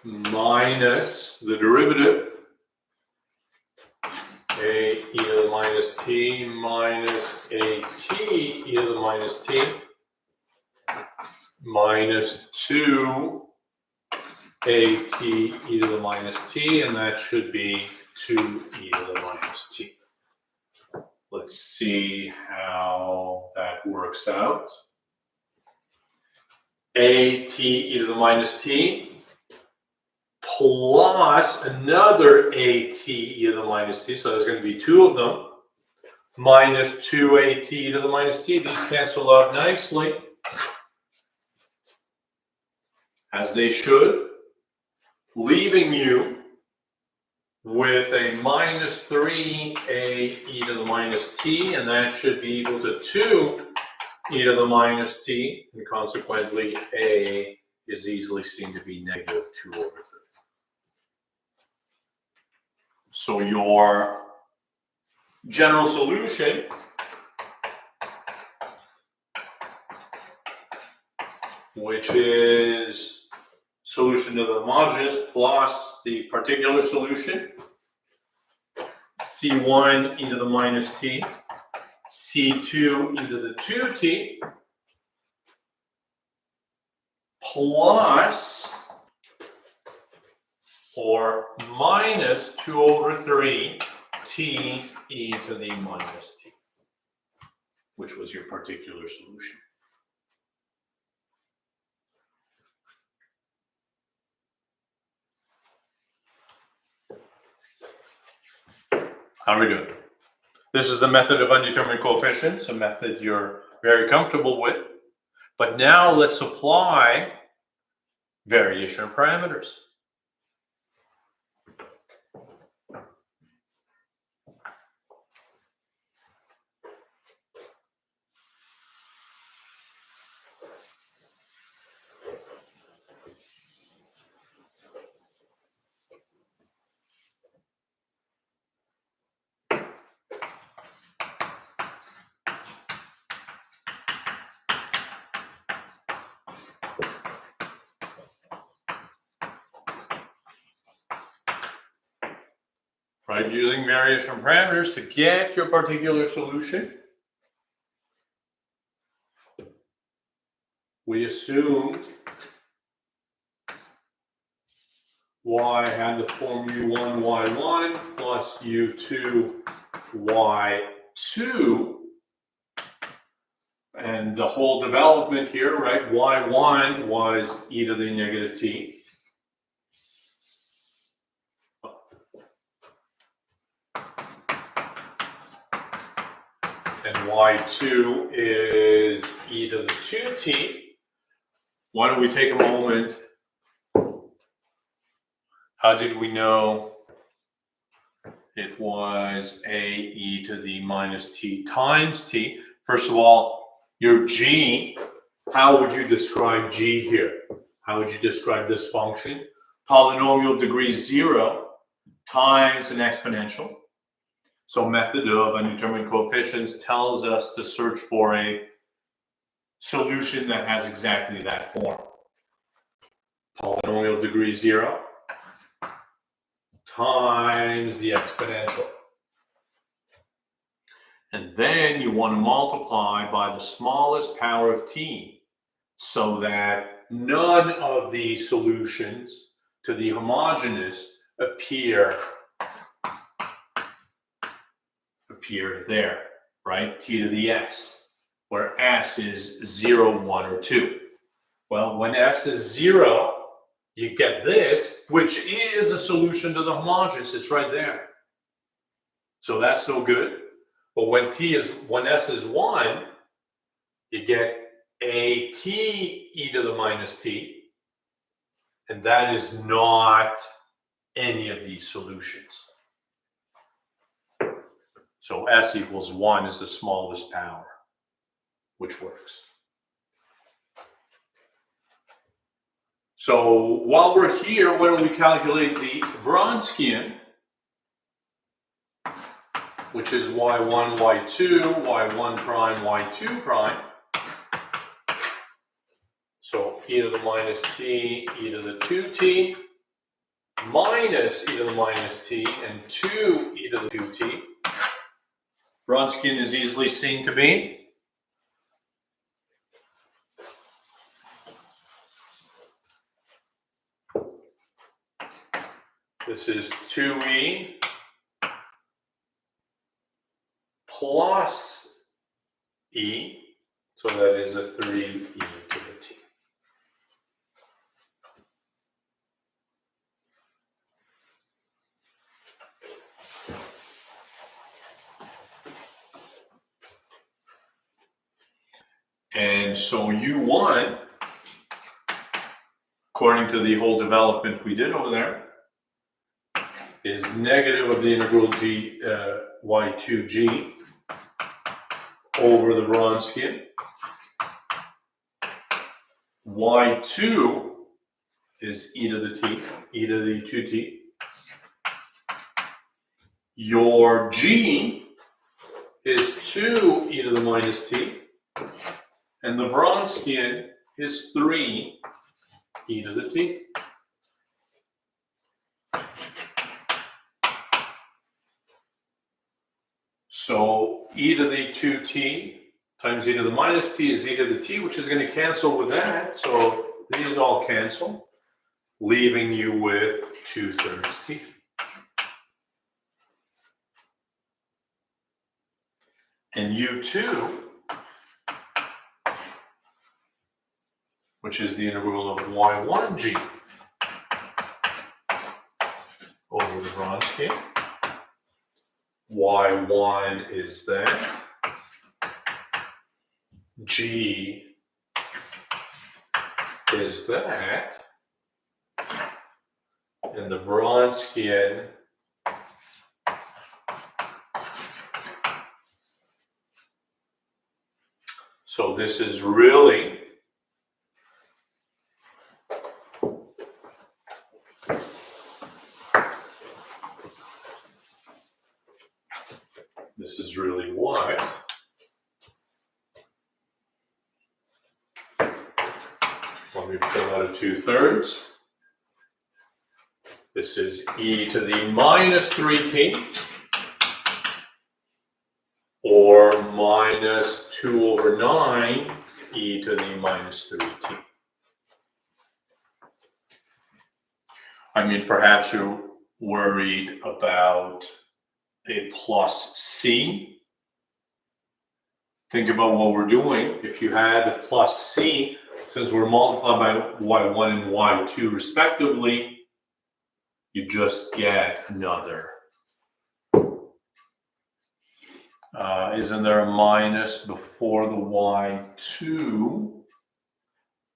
minus the derivative a e to the minus t minus at e to the minus t minus 2 at e to the minus t, and that should be 2 e to the minus t. Let's see how that works out. At e to the minus t plus another at e to the minus t, so there's going to be two of them, minus 2 at e to the minus t. These cancel out nicely, as they should, leaving you with a minus 3 a e to the minus t, and that should be equal to 2 e to the minus t, and consequently a is easily seen to be negative 2 over 3. So your general solution which is solution to the homogeneous plus the particular solution, C1 e to the minus t, C2 e to the 2t, plus or minus 2 over 3 t e to the minus t, which was your particular solution. How are we doing? This is the method of undetermined coefficients, a method you're very comfortable with. But now let's apply variation parameters. Right, using variation parameters to get your particular solution, we assumed y had the form u1 y1 plus u2 y2, and the whole development here, right, y1 was e to the negative t. And y2 is e to the 2t. Why don't we take a moment? How did we know it was a e to the minus t times t? First of all, Your G, how would you describe G here? How would you describe this function? Polynomial degree 0 times an exponential. So method of undetermined coefficients tells us to search for a solution that has exactly that form. Polynomial degree 0 times the exponential. And then you want to multiply by the smallest power of t so that none of the solutions to the homogeneous appear there, right? T to the s, where s is 0, 1, or 2. Well, when s is 0, you get this, which is a solution to the homogeneous. It's right there. So that's so good. But when s is 1, you get a t e to the minus t, and that is not any of these solutions. So s equals 1 is the smallest power, which works. So while we're here, why don't we calculate the Vronsky, which is y1, y2, y1 prime, y2 prime. So e to the minus t, e to the 2t, minus e to the minus t, and 2 e to the 2t. Vronsky is easily seen to be this is 2e plus e, so that is a 3e to the t. And so u1, according to the whole development we did over there, is negative of the integral g y2g over the Vronsky. y2 is e to the t, e to the 2t. Your g is 2 e to the minus t, and the Vronsky is 3 e to the t. So e to the 2t times e to the minus t is e to the t, which is going to cancel with that. So these all cancel, leaving you with 2/3 t. And u2, which is the integral of y1g over the Vronsky. y1 is that. G is that. And the Vronsky so this is really what? Let me pull out a 2/3. This is e to the minus 3t, or minus 2 over 9 e to the minus 3t. I mean, perhaps you're worried about a plus c. Think about what we're doing. If you had a plus c, since we're multiplied by y1 and y2 respectively, you just get another. Isn't there a minus before the y2?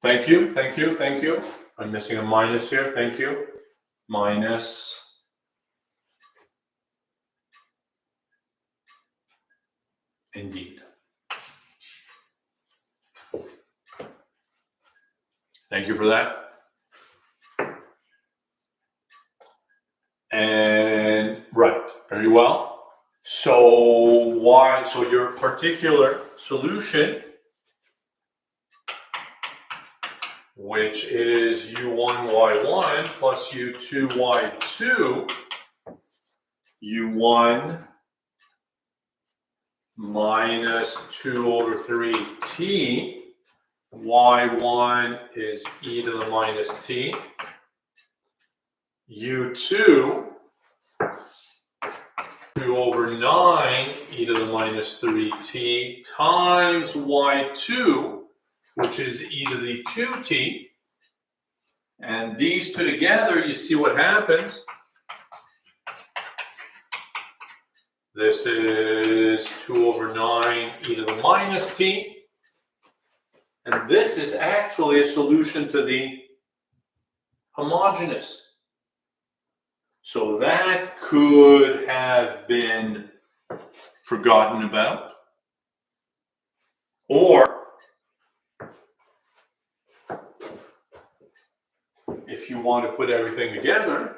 Thank you, thank you, thank you. I'm missing a minus here, thank you. Minus. Indeed. Thank you for that. And right, very well. So your particular solution, which is u1y1 plus u2y2, u1 minus 2 over 3t, y1 is e to the minus t, u2, 2 over 9 e to the minus 3t times y2, which is e to the 2t. And these two together, you see what happens. This is 2 over 9 e to the minus t. And this is actually a solution to the homogeneous. So that could have been forgotten about. Or, if you want to put everything together,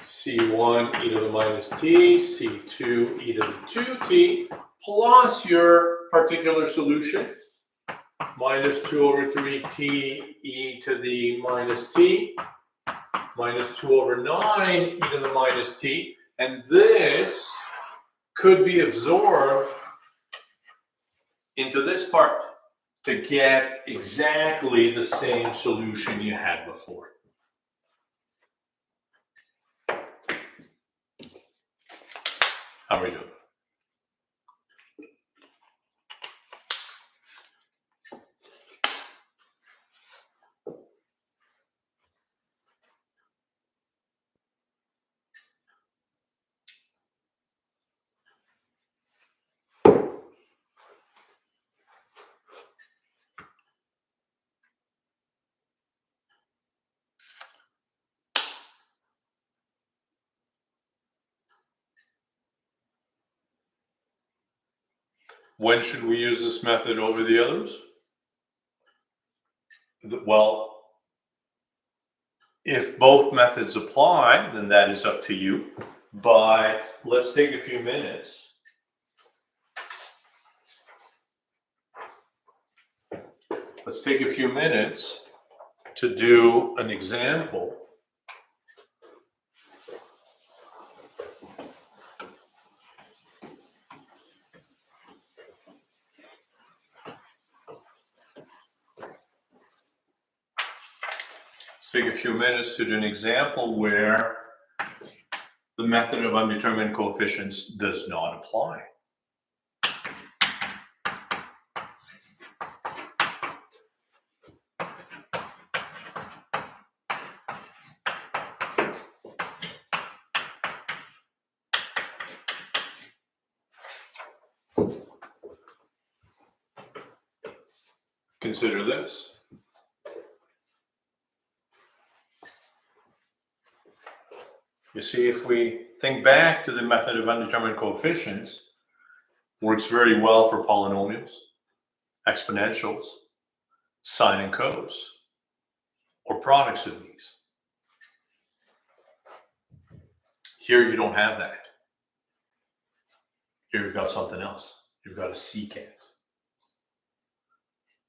C1 e to the minus t, C2 e to the 2t, plus your particular solution, minus 2 over 3t e to the minus t, minus 2 over 9 e to the minus t, and this could be absorbed into this part to get exactly the same solution you had before. How are we doing? When should we use this method over the others? Well, if both methods apply, then that is up to you. But let's take a few minutes. Let's take a few minutes to do an example. Let's take a few minutes to do an example where the method of undetermined coefficients does not apply. Consider this. You see, if we think back to the method of undetermined coefficients, works very well for polynomials, exponentials, sine and cos, or products of these. Here you don't have that. Here you've got something else. You've got a secant.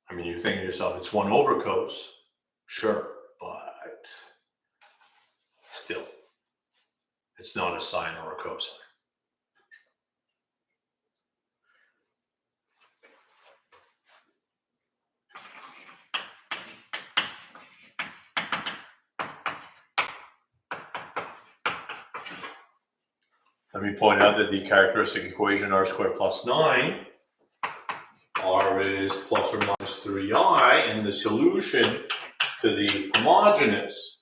I mean, you think to yourself, it's 1 over cos. Sure, but still, it's not a sine or a cosine. Let me point out that the characteristic equation r squared plus 9, r is plus or minus 3i, and the solution to the homogeneous,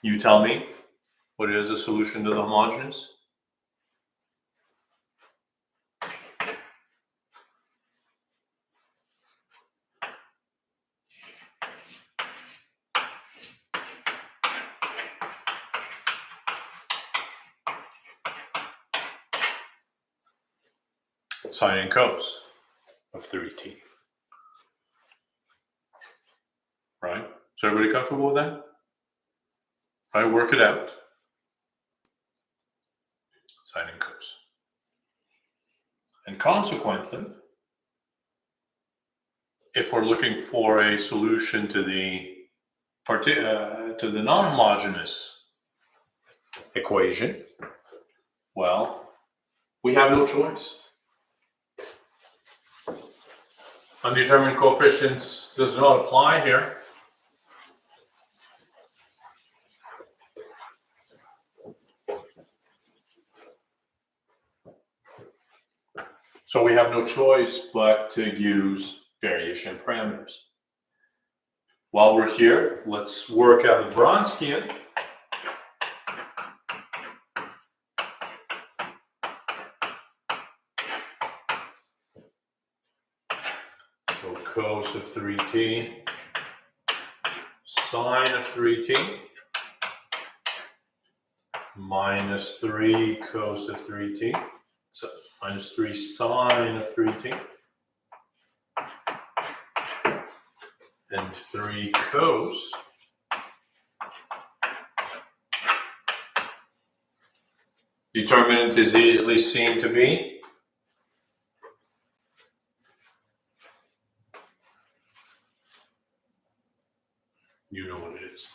you tell me, what is the solution to the homogeneous? sine and cos of 3t. Right? Is everybody comfortable with that? Right, work it out. Sine and cos. And consequently, if we're looking for a solution to the non-homogeneous equation, well, we have no choice. Undetermined coefficients does not apply here. So we have no choice but to use variation parameters. While we're here, let's work out the Wronskian. So cos of 3t, sine of 3t, minus 3 cos of 3t, so minus 3 sine of 3t, and 3 cos determinant is easily seen to be you know what it is.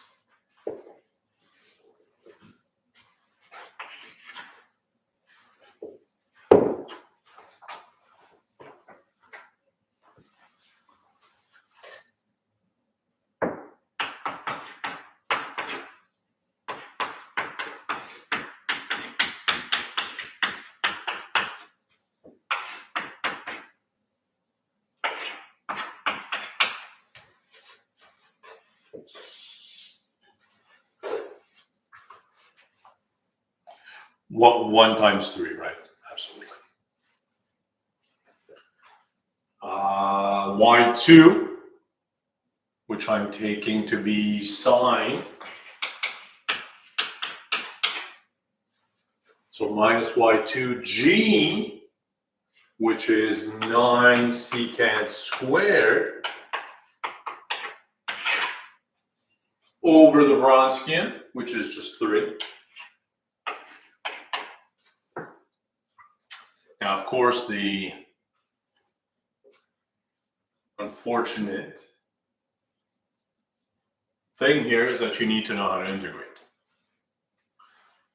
What 1 times 3, right? Absolutely. Y2, which I'm taking to be sine. So minus y2g, which is 9 secant squared, over the Wronskian, which is just 3. Now, of course, the unfortunate thing here is that you need to know how to integrate.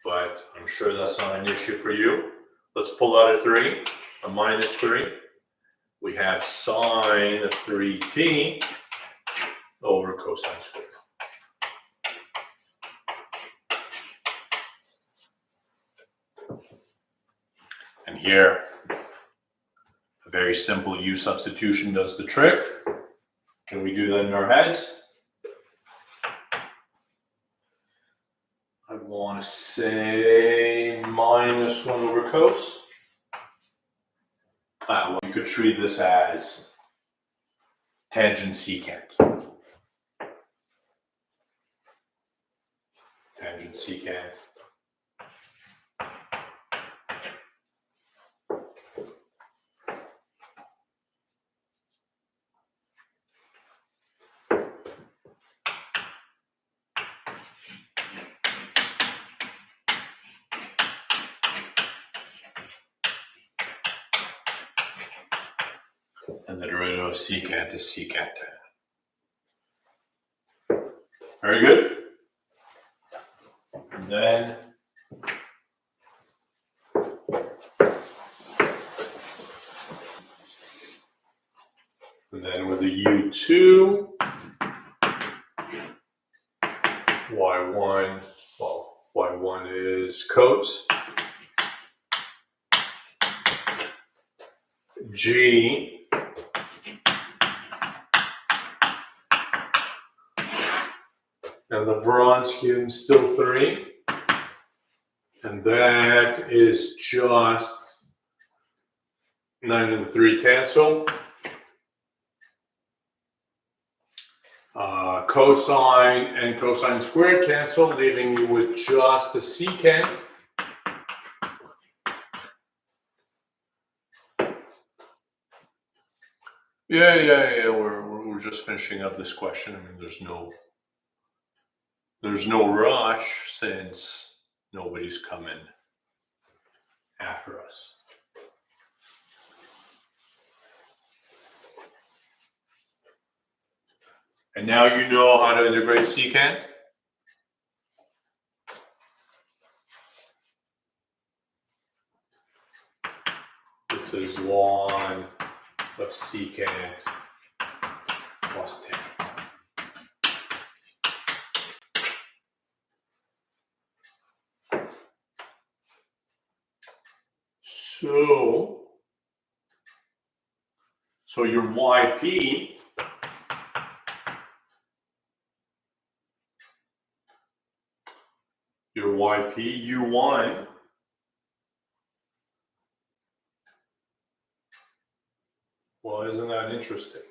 But I'm sure that's not an issue for you. Let's pull out a 3, a minus 3. We have sine of 3t over cosine squared. And here, a very simple U substitution does the trick. Can we do that in our heads? I want to say minus 1 over cos. Well, you could treat this as tangent secant. Tangent secant. And the derivative of secant is secant tan. Very good. And then with the U2, Y1, well, Y1 is cos. G and the Wronskian still 3, and that is just 9 and the 3 cancel. Cosine and cosine squared cancel, leaving you with just a secant. Yeah. We're just finishing up this question. I mean, there's no rush since nobody's coming after us. And now you know how to integrate secant. This is ln of secant plus 10. So your YP U1 well, isn't that interesting?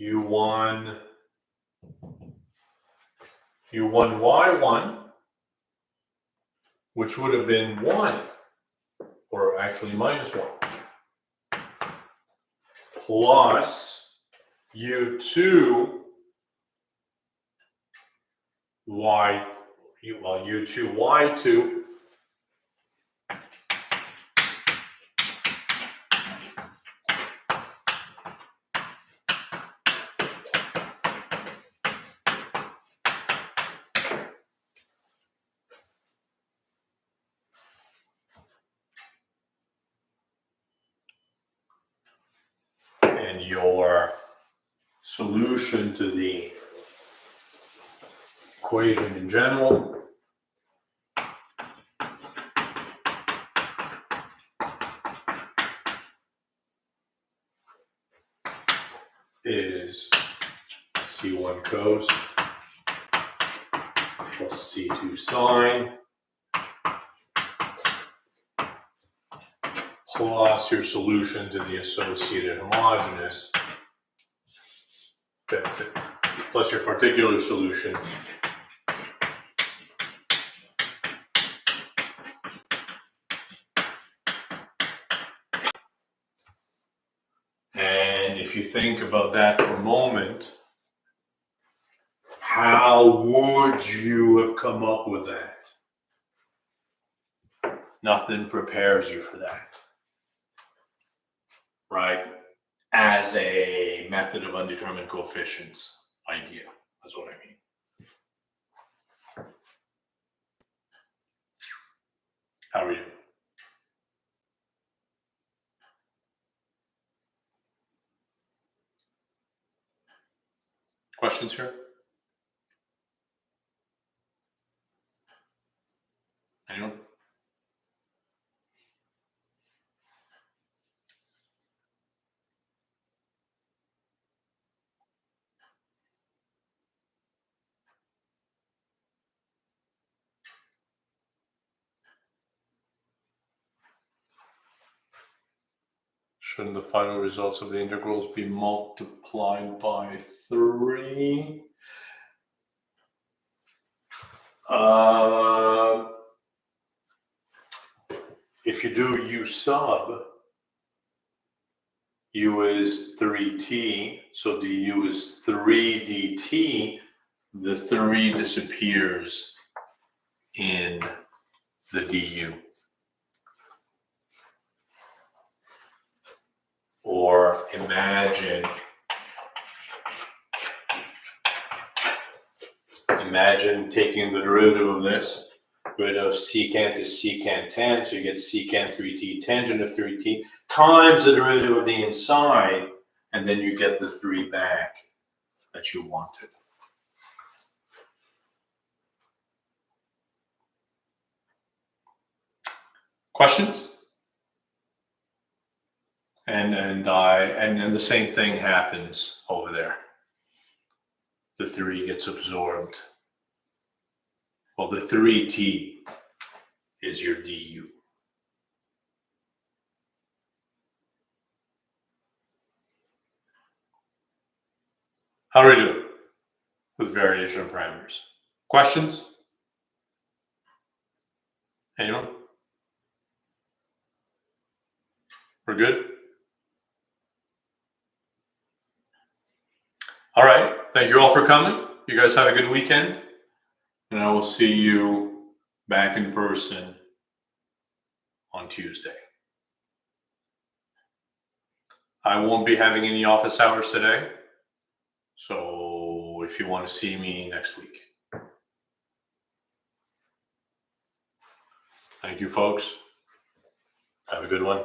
U1 Y1, which would have been 1, or actually minus 1, plus U2 U2 Y2 and your solution to the equation in general is C1 cos plus C2 sine plus your solution to the associated homogeneous benefit plus your particular solution and if you think about that for a moment, how would you have come up with that? Nothing prepares you for that, right? As a method of undetermined coefficients idea, that's what I mean. How are you? Questions here? Anyone? Shouldn't the final results of the integrals be multiplied by 3? If you do U sub, U is 3t, so du is 3 dt. The 3 disappears in the du. Or imagine taking the derivative of this. Derivative of secant is secant tan, so you get secant 3t tangent of 3t times the derivative of the inside, and then you get the 3 back that you wanted. Questions? And then the same thing happens over there. The 3 gets absorbed. Well, the 3t is your du. How are we doing with variation of parameters? Questions? Anyone? We're good? All right. Thank you all for coming. You guys have a good weekend. And I will see you back in person on Tuesday. I won't be having any office hours today. So if you want to see me next week. Thank you, folks. Have a good one.